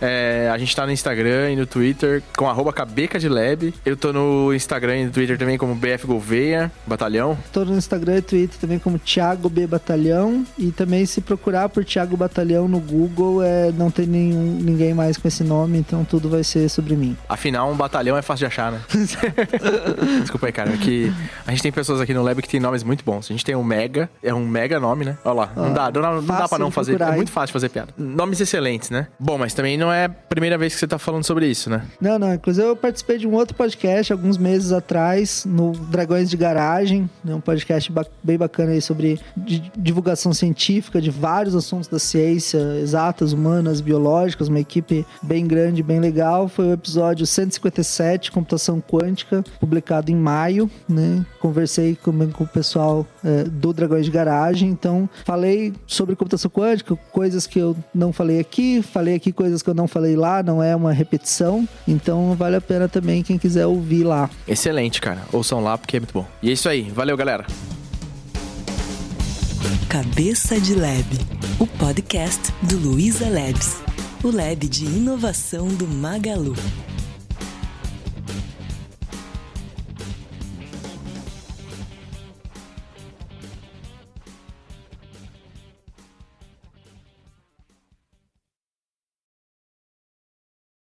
A gente tá no Instagram e no Twitter com @cabecadlab. Eu tô no Instagram e no Twitter também como BF Gouveia Batalhão. Tô no Instagram e Twitter também como Thiago B Batalhão, e também se procurar por Thiago Batalhão no Google, não tem ninguém mais com esse nome, então tudo vai ser sobre mim. Afinal, um batalhão é fácil de achar, né? Desculpa aí, cara, que a gente tem pessoas aqui no Lab que tem nomes muito bons. A gente tem o Mega, é um mega nome, né? Olha lá, não dá pra não fazer, é muito fácil de fazer piada. Nomes excelentes, né? Bom, mas também não é a primeira vez que você tá falando sobre isso, né? Não, inclusive eu participei de um outro podcast alguns meses atrás, no Dragões de Garagem, né? Um podcast bem bacana aí sobre divulgação científica de vários assuntos da ciência, exatas, humanas, biológicas, uma equipe bem grande, bem legal. Foi o episódio 157, Computação Quântica, publicado em maio, né? Conversei com o pessoal do Dragões de Garagem, então falei sobre computação quântica, coisas que eu não falei aqui coisas que eu não falei lá, não é uma repetição, então vale a pena também quem quiser ouvir lá. Excelente, cara. Ouçam lá porque é muito bom. E é isso aí. Valeu, galera. Cabeça de Lab, o podcast do Luiza Labs, o lab de inovação do Magalu.